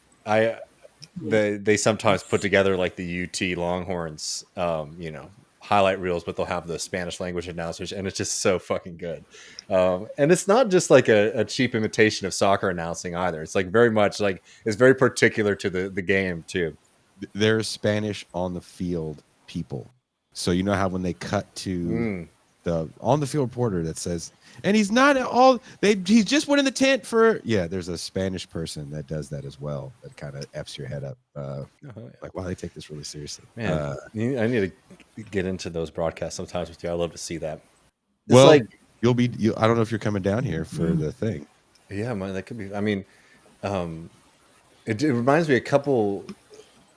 they sometimes put together like the UT Longhorns, highlight reels, but they'll have the Spanish language announcers, and it's just so fucking good. And it's not just like a cheap imitation of soccer announcing either. It's like very much like it's very particular to the game too. There's Spanish on the field people. So you know how when they cut to the on the field reporter that says, and he's not all he just went in the tent for there's a Spanish person that does that as well, that kind of F's your head up. Like, wow, they take this really seriously. Man, I need to get into those broadcasts sometimes with you. I love to see that. It's well, like I don't know if you're coming down here for the thing. Yeah, man, that could be. I mean, it reminds me a couple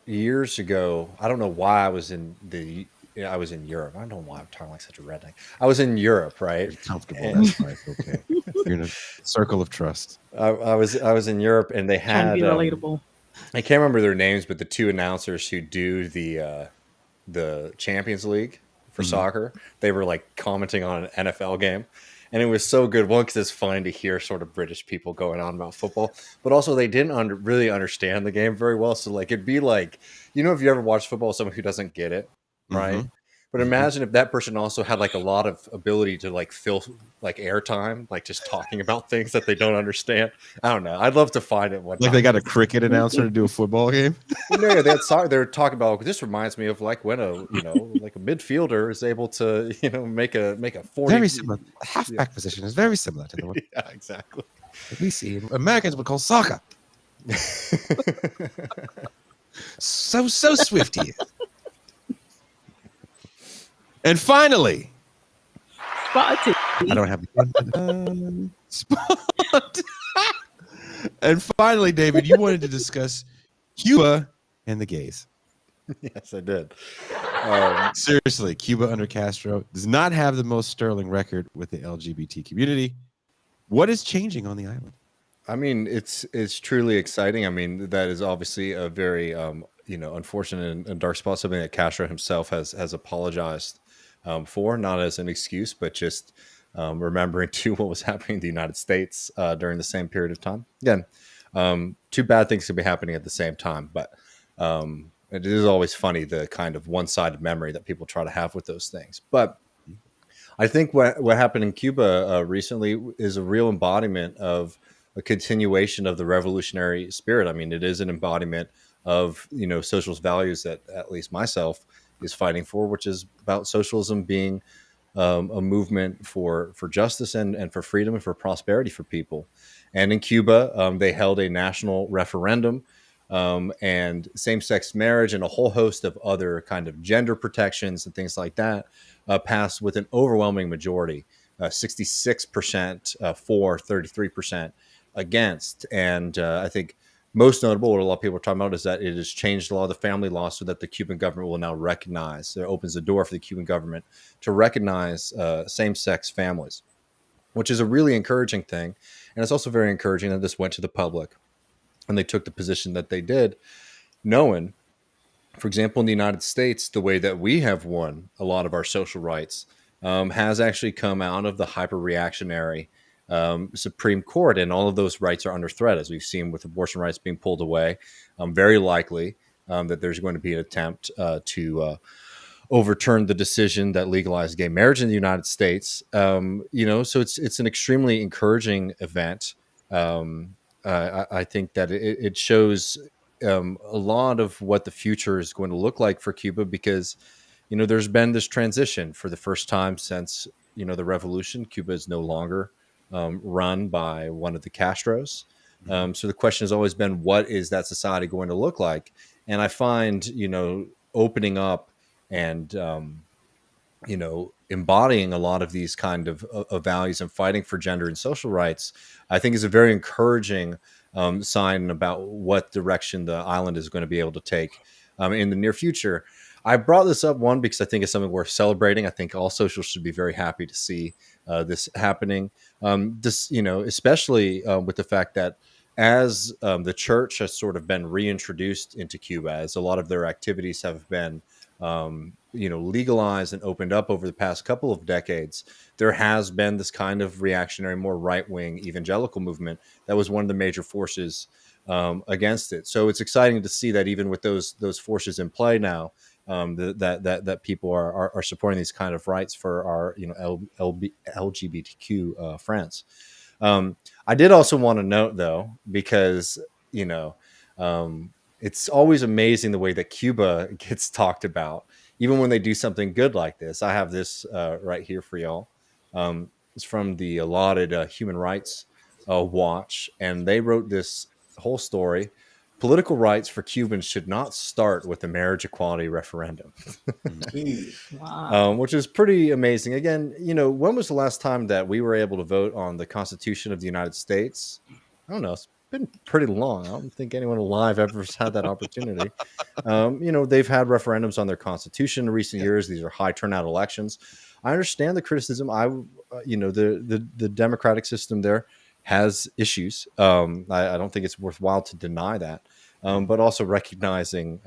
years ago. I don't know why I was in Europe. I don't know why I'm talking like such a redneck. I was in Europe, right? You're comfortable. That's right. Okay. You're in a circle of trust. I was in Europe, and they had relatable. I can't remember their names, but the two announcers who do the the Champions League for soccer. They were like commenting on an NFL game. And it was so good. One, because it's fun to hear sort of British people going on about football, but also they didn't really understand the game very well. So like it'd be like, if you ever watch football with someone who doesn't get it, right? But imagine if that person also had like a lot of ability to like fill like airtime, like just talking about things that they don't understand. I don't know. I'd love to find it one Like time. they got a cricket announcer to do a football game. Well, no, they had they're talking about. This reminds me of like when like a midfielder is able to make a 40. Very similar. The halfback position is very similar to the one Yeah, exactly. that we see Americans would call soccer. So swift he is. And finally, Spotted. I don't have spot. And finally, David, you wanted to discuss Cuba and the gays. Yes, I did. Seriously, Cuba under Castro does not have the most sterling record with the LGBT community. What is changing on the island? I mean, it's truly exciting. I mean, that is obviously a very unfortunate and dark spot. Something that Castro himself has apologized for, not as an excuse, but just remembering to what was happening in the United States during the same period of time. Again, two bad things could be happening at the same time, but it is always funny the kind of one-sided memory that people try to have with those things. But I think what happened in Cuba recently is a real embodiment of a continuation of the revolutionary spirit. I mean, it is an embodiment of socialist values that at least myself is fighting for, which is about socialism being a movement for justice and for freedom and for prosperity for people. And in Cuba, they held a national referendum, and same-sex marriage and a whole host of other kind of gender protections and things like that passed with an overwhelming majority, 66% for, 33% against. And I think most notable, what a lot of people are talking about, is that it has changed a lot of the family law so that the Cuban government will now recognize, it opens the door for the Cuban government to recognize same-sex families, which is a really encouraging thing. And it's also very encouraging that this went to the public and they took the position that they did, knowing, for example, in the United States, the way that we have won a lot of our social rights has actually come out of the hyper-reactionary Supreme Court, and all of those rights are under threat, as we've seen with abortion rights being pulled away. Very likely that there's going to be an attempt to overturn the decision that legalized gay marriage in the United States. So it's an extremely encouraging event. I think that it shows a lot of what the future is going to look like for Cuba, because there's been this transition for the first time since the revolution. Cuba is no longer run by one of the Castros. So the question has always been, what is that society going to look like? And I find, opening up and, embodying a lot of these kind of values and fighting for gender and social rights, I think is a very encouraging sign about what direction the island is going to be able to take in the near future. I brought this up, one, because I think it's something worth celebrating. I think all socials should be very happy to see this happening. Especially with the fact that as the church has sort of been reintroduced into Cuba, as a lot of their activities have been, legalized and opened up over the past couple of decades, there has been this kind of reactionary, more right-wing evangelical movement that was one of the major forces against it. So it's exciting to see that even with those forces in play now, that people are supporting these kind of rights for our LGBTQ friends. I did also want to note, though, because it's always amazing the way that Cuba gets talked about, even when they do something good like this. I have this right here for y'all. It's from the allotted Human Rights Watch, and they wrote this whole story. Political rights for Cubans should not start with the marriage equality referendum. Wow. Which is pretty amazing. Again, when was the last time that we were able to vote on the Constitution of the United States? I don't know. It's been pretty long. I don't think anyone alive ever has had that opportunity. They've had referendums on their Constitution in recent years. These are high turnout elections. I understand the criticism. The democratic system there has issues. I don't think it's worthwhile to deny that. But also recognizing,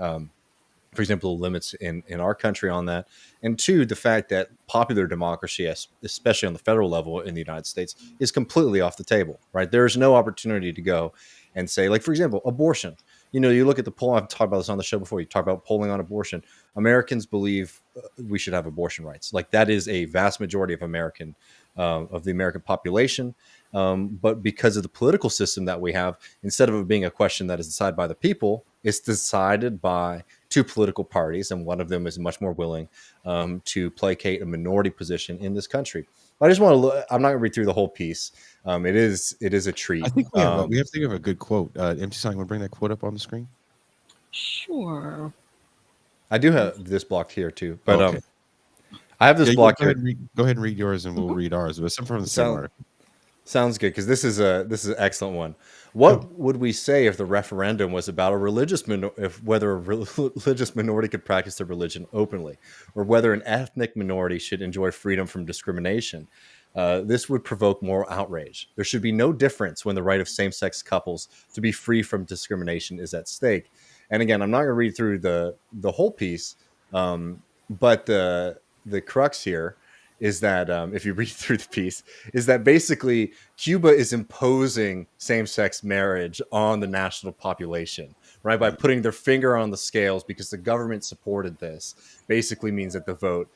for example, the limits in our country on that. And two, the fact that popular democracy, especially on the federal level in the United States, is completely off the table, right? There's no opportunity to go and say, like, for example, abortion. You know, you look at the poll, I've talked about this on the show before, you talk about polling on abortion. Americans believe we should have abortion rights. Like, that is a vast majority of the American population. But because of the political system that we have, instead of it being a question that is decided by the people, it's decided by two political parties, and one of them is much more willing to placate a minority position in this country. I just want to look, I'm not going to read through the whole piece. It is a treat. I think we have to think of a good quote. Empty Sign, want to bring that quote up on the screen? Sure. I do have this blocked here too, but Okay. I have this blocked here. Go ahead and read yours, and we'll read ours. But some from the same article. Sounds good, because this is an excellent one. What would we say if the referendum was about whether a religious minority could practice their religion openly, or whether an ethnic minority should enjoy freedom from discrimination? This would provoke more outrage. There should be no difference when the right of same-sex couples to be free from discrimination is at stake. And again, I'm not going to read through the whole piece, but the crux here is that if you read through the piece, is that basically Cuba is imposing same-sex marriage on the national population, right? By putting their finger on the scales because the government supported this, basically means that the vote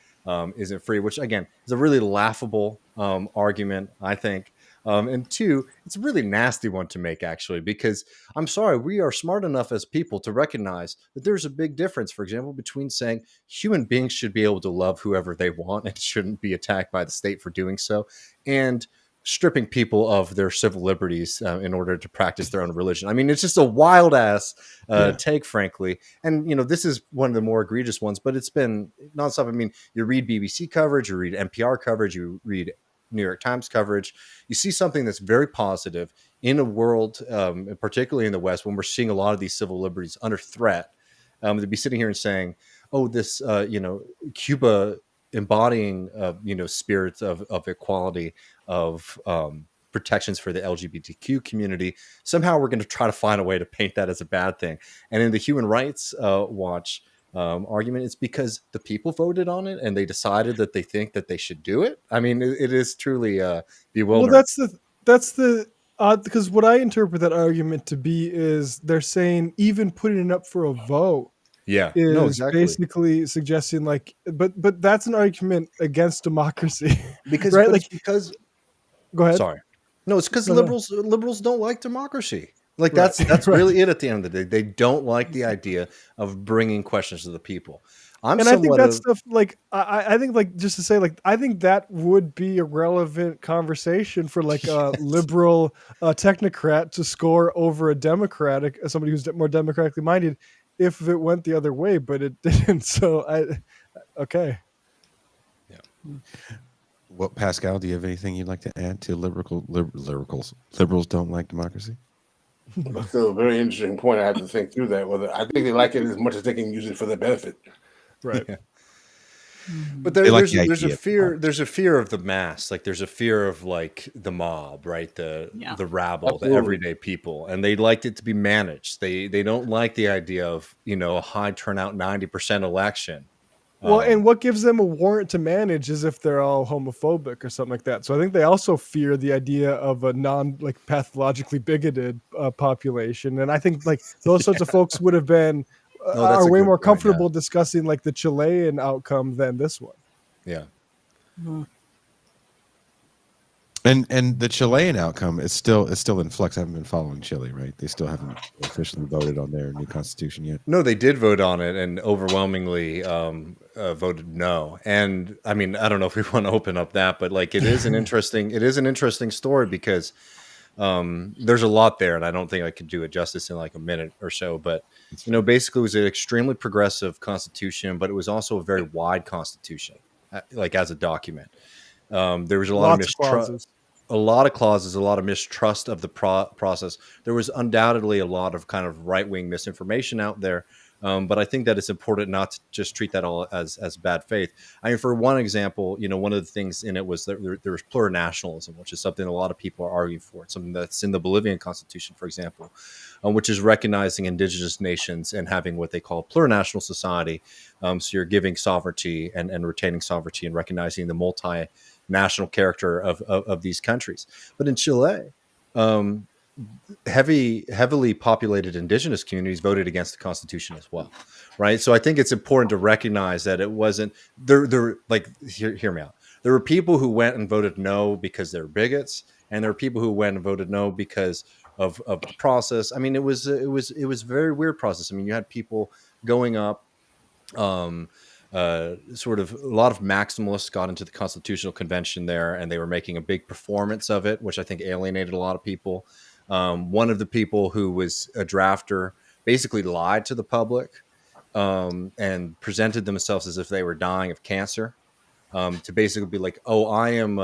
isn't free, which again is a really laughable argument, I think. And two, it's a really nasty one to make, actually, because I'm sorry, we are smart enough as people to recognize that there's a big difference, for example, between saying human beings should be able to love whoever they want and shouldn't be attacked by the state for doing so, and stripping people of their civil liberties in order to practice their own religion. I mean, it's just a wild ass take, frankly. And, you know, this is one of the more egregious ones, but it's been nonstop. I mean, you read BBC coverage, you read NPR coverage, you read New York Times coverage, you see something that's very positive in a world, particularly in the West, when we're seeing a lot of these civil liberties under threat, to be sitting here and saying, oh, this, Cuba embodying, spirits of equality, of protections for the LGBTQ community. Somehow we're going to try to find a way to paint that as a bad thing. And in the Human Rights Watch argument, it's because the people voted on it and they decided that they think that they should do it. I mean, it is truly bewildering. Well, that's the because what I interpret that argument to be is they're saying even putting it up for a vote is basically suggesting like, but that's an argument against democracy because right? Because go ahead. Sorry, no, it's because liberals don't like democracy. Like that's right. Really it at the end of the day. They don't like the idea of bringing questions to the people. I think that stuff, like, I think, like, just to say, like, I think that would be a relevant conversation for, like, a liberal technocrat to score over a Democratic, somebody who's more democratically minded, if it went the other way, but it didn't. So, okay. Yeah. Well, Pascal, do you have anything you'd like to add to liberals don't like democracy? That's still a very interesting point. I have to think through that. Whether I think they like it as much as they can use it for their benefit. Right. Yeah. But there's a fear. There's a fear of the mass. Like there's a fear of like the mob, right? The rabble, Absolutely. The everyday people, and they liked it to be managed. They don't like the idea of a high turnout 90% election. Well, and what gives them a warrant to manage is if they're all homophobic or something like that. So I think they also fear the idea of a pathologically bigoted population, and I think like those sorts of folks would have been. Are way more comfortable discussing like the Chilean outcome than this one. Yeah. Mm-hmm. And the Chilean outcome is still in flux. I haven't been following Chile, right? They still haven't officially voted on their new constitution yet. No, they did vote on it and overwhelmingly voted no. And I mean, I don't know if we want to open up that, but like it is an interesting story because there's a lot there, and I don't think I could do it justice in like a minute or so. But basically, it was an extremely progressive constitution, but it was also a very wide constitution, like as a document. There was a lot of mistrust. a lot of clauses, a lot of mistrust of the process. There was undoubtedly a lot of kind of right-wing misinformation out there. But I think that it's important not to just treat that all as bad faith. I mean, for one example, one of the things in it was that there was plurinationalism, which is something a lot of people are arguing for. It's something that's in the Bolivian constitution, for example, which is recognizing indigenous nations and having what they call a plurinational society. So you're giving sovereignty and retaining sovereignty and recognizing the multinational character of these countries. But in Chile, heavily populated indigenous communities voted against the Constitution as well, right? So I think it's important to recognize that it wasn't there. Like, hear me out. There were people who went and voted no because they're bigots, and there were people who went and voted no because of the process. I mean, it was a very weird process. I mean, you had people going up. Sort of a lot of maximalists got into the Constitutional Convention there, and they were making a big performance of it, which I think alienated a lot of people. One of the people who was a drafter basically lied to the public and presented themselves as if they were dying of cancer, to basically be like, "Oh, I am,"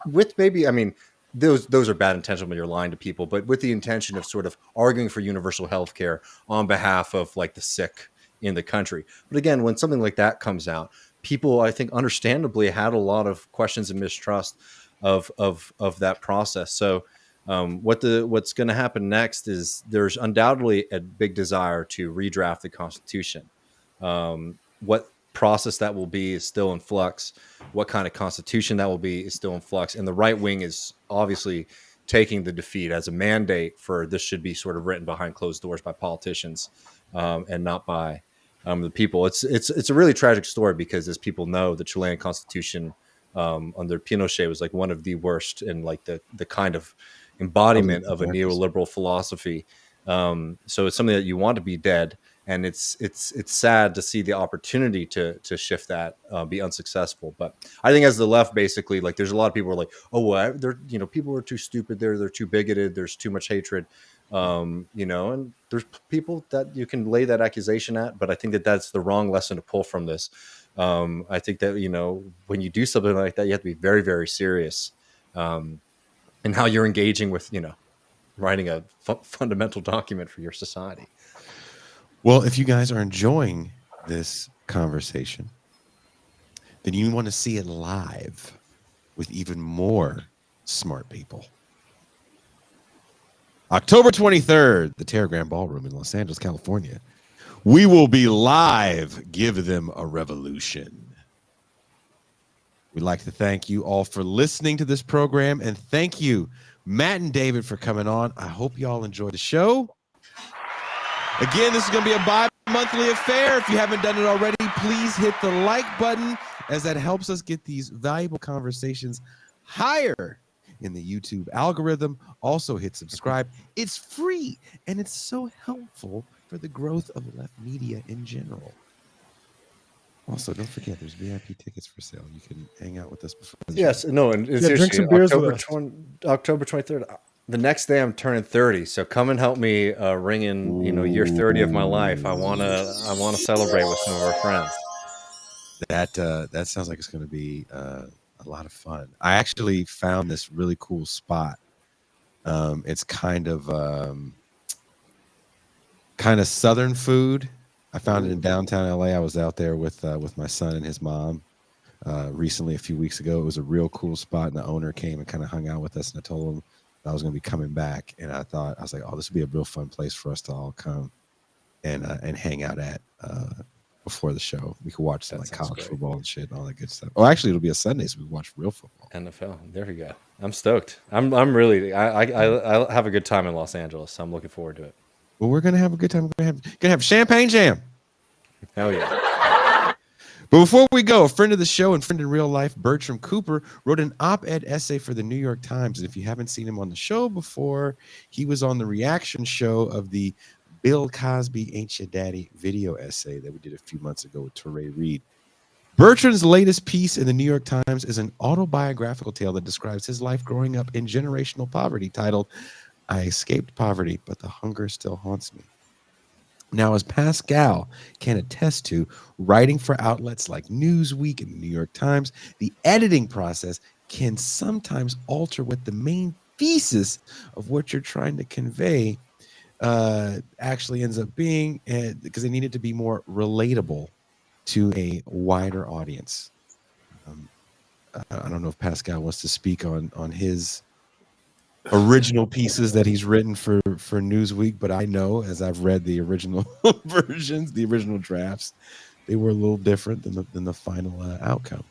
with maybe, I mean, those are bad intentions when you're lying to people, but with the intention of sort of arguing for universal health care on behalf of like the sick in the country. But again, when something like that comes out, people, I think, understandably had a lot of questions and mistrust of that process. So what's going to happen next is there's undoubtedly a big desire to redraft the Constitution. What process that will be is still in flux. What kind of constitution that will be is still in flux. And the right wing is obviously taking the defeat as a mandate for this should be sort of written behind closed doors by politicians and not by the people. It's a really tragic story because, as people know, the Chilean Constitution under Pinochet was like one of the worst and like the kind of embodiment of a neoliberal philosophy. So it's something that you want to be dead, and it's sad to see the opportunity to shift that be unsuccessful. But I think as the left, basically, like there's a lot of people who are like, oh, well, they're people are too stupid, they're too bigoted, there's too much hatred, and there's people that you can lay that accusation at, but I think that that's the wrong lesson to pull from this. I think that when you do something like that, you have to be very, very serious in how you're engaging with writing a fundamental document for your society. Well, if you guys are enjoying this conversation, then you want to see it live with even more smart people. October 23rd, the TIR Ballroom in Los Angeles, California. We will be live. Give them a revolution. We'd like to thank you all for listening to this program, and thank you, Matt and David, for coming on. I hope you all enjoyed the show. Again, this is going to be a bi-monthly affair. If you haven't done it already, please hit the like button, as that helps us get these valuable conversations higher in the YouTube algorithm. Also hit subscribe. It's free, and it's so helpful for the growth of left media in general. Also, don't forget, there's VIP tickets for sale. You can hang out with us before. Yes, no, and drink some beers with us. October 23rd. The next day I'm turning 30, so come and help me ring in, year 30 of my life. I wanna celebrate with some of our friends. That sounds like it's going to be a lot of fun. I actually found this really cool spot. It's kind of Southern food. I found it in downtown LA. I was out there with my son and his mom recently, a few weeks ago. It was a real cool spot, and the owner came and kind of hung out with us, and I told him I was going to be coming back, and I was like, oh, this would be a real fun place for us to all come and hang out at before the show. We could watch some like college football and shit and all that good stuff. Oh, actually, it'll be a Sunday, so we can watch real football. NFL. There we go. I'm stoked. I'm really. I have a good time in Los Angeles, so I'm looking forward to it. Well, we're gonna have a good time. We're gonna have champagne jam. Hell yeah. But before we go, a friend of the show and friend in real life, Bertram Cooper, wrote an op-ed essay for the New York Times. And if you haven't seen him on the show before, he was on the reaction show of the Bill Cosby Ain't Your Daddy video essay that we did a few months ago with Touré Reed. Bertram's latest piece in the New York Times is an autobiographical tale that describes his life growing up in generational poverty, titled, I Escaped Poverty, but the Hunger Still Haunts Me. Now, as Pascal can attest to, writing for outlets like Newsweek and the New York Times, the editing process can sometimes alter what the main thesis of what you're trying to convey actually ends up being, because they needed to be more relatable to a wider audience. I don't know if Pascal wants to speak on his original pieces that he's written for Newsweek, but I know, as I've read the original versions, the original drafts, they were a little different than the final outcome.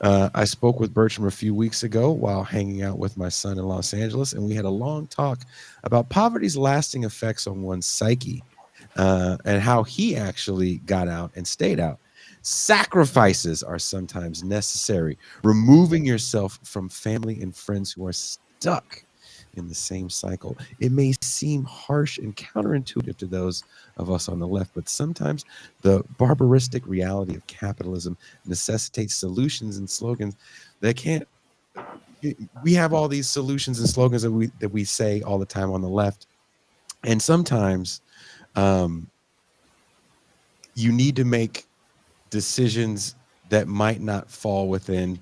I spoke with Bertram a few weeks ago while hanging out with my son in Los Angeles, and we had a long talk about poverty's lasting effects on one's psyche, and how he actually got out and stayed out. Sacrifices are sometimes necessary. Removing yourself from family and friends who are stuck in the same cycle. It may seem harsh and counterintuitive to those of us on the left, but sometimes the barbaristic reality of capitalism necessitates solutions and slogans that can't. We have all these solutions and slogans that we say all the time on the left, and sometimes you need to make decisions that might not fall within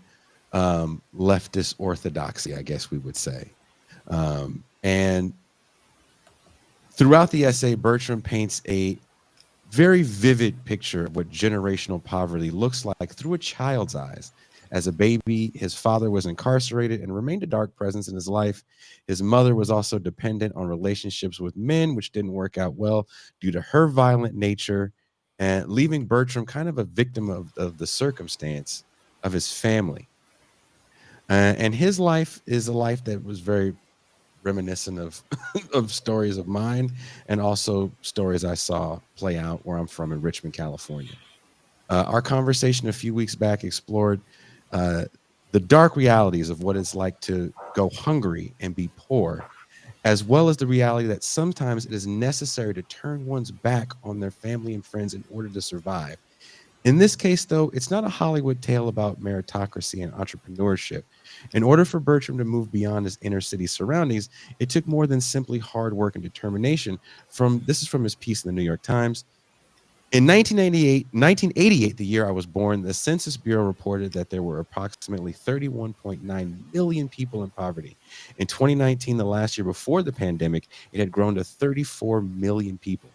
leftist orthodoxy, I guess we would say. And throughout the essay, Bertram paints a very vivid picture of what generational poverty looks like through a child's eyes. As a baby, his father was incarcerated and remained a dark presence in his life. His mother was also dependent on relationships with men, which didn't work out well due to her violent nature, and leaving Bertram kind of a victim of the circumstance of his family. And his life is a life that was very reminiscent of of stories of mine, and also stories I saw play out where I'm from in Richmond, California. Our conversation a few weeks back explored the dark realities of what it's like to go hungry and be poor, as well as the reality that sometimes it is necessary to turn one's back on their family and friends in order to survive. In this case, though, it's not a Hollywood tale about meritocracy and entrepreneurship. In order for Bertram to move beyond his inner city surroundings, it took more than simply hard work and determination. This is from his piece in the New York Times. In 1988, the year I was born, the Census Bureau reported that there were approximately 31.9 million people in poverty. In 2019, the last year before the pandemic, it had grown to 34 million people.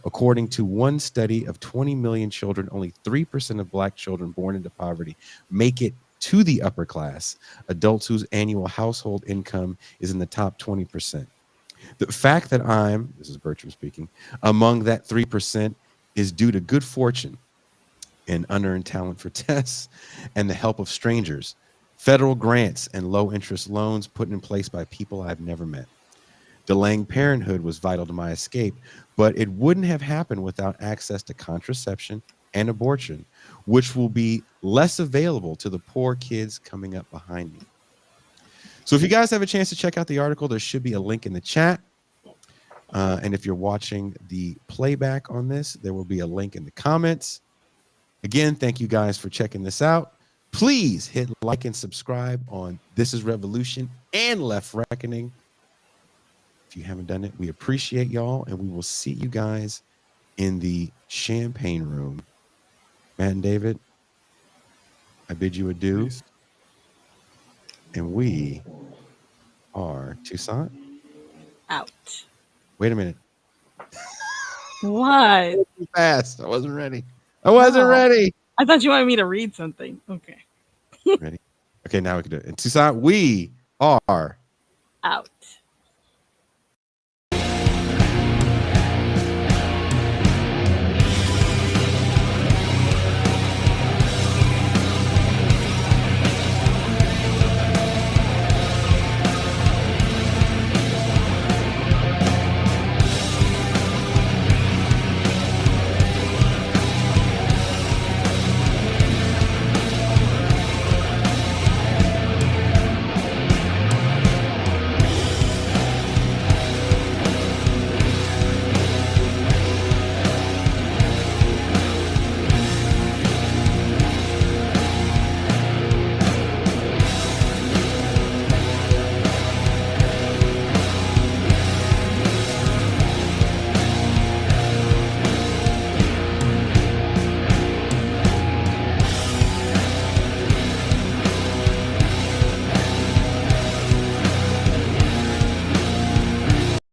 According to one study of 20 million children, only 3% of Black children born into poverty make it to the upper class, adults whose annual household income is in the top 20%. The fact that this is Bertram speaking, among that 3% is due to good fortune and unearned talent for tests and the help of strangers, federal grants and low interest loans put in place by people I've never met. Delaying parenthood was vital to my escape, but it wouldn't have happened without access to contraception and abortion, which will be less available to the poor kids coming up behind me. So if you guys have a chance to check out the article, there should be a link in the chat. And if you're watching the playback on this, there will be a link in the comments. Again, thank you guys for checking this out. Please hit like and subscribe on This Is Revolution and Left Reckoning. If you haven't done it, we appreciate y'all, and we will see you guys in the champagne room. Matt and David, I bid you adieu. Peace. And we are Toussaint. Out. Wait a minute. What? Too fast. I wasn't ready. Ready. I thought you wanted me to read something. Okay. Ready? Okay, now we can do it. And Toussaint, we are Out.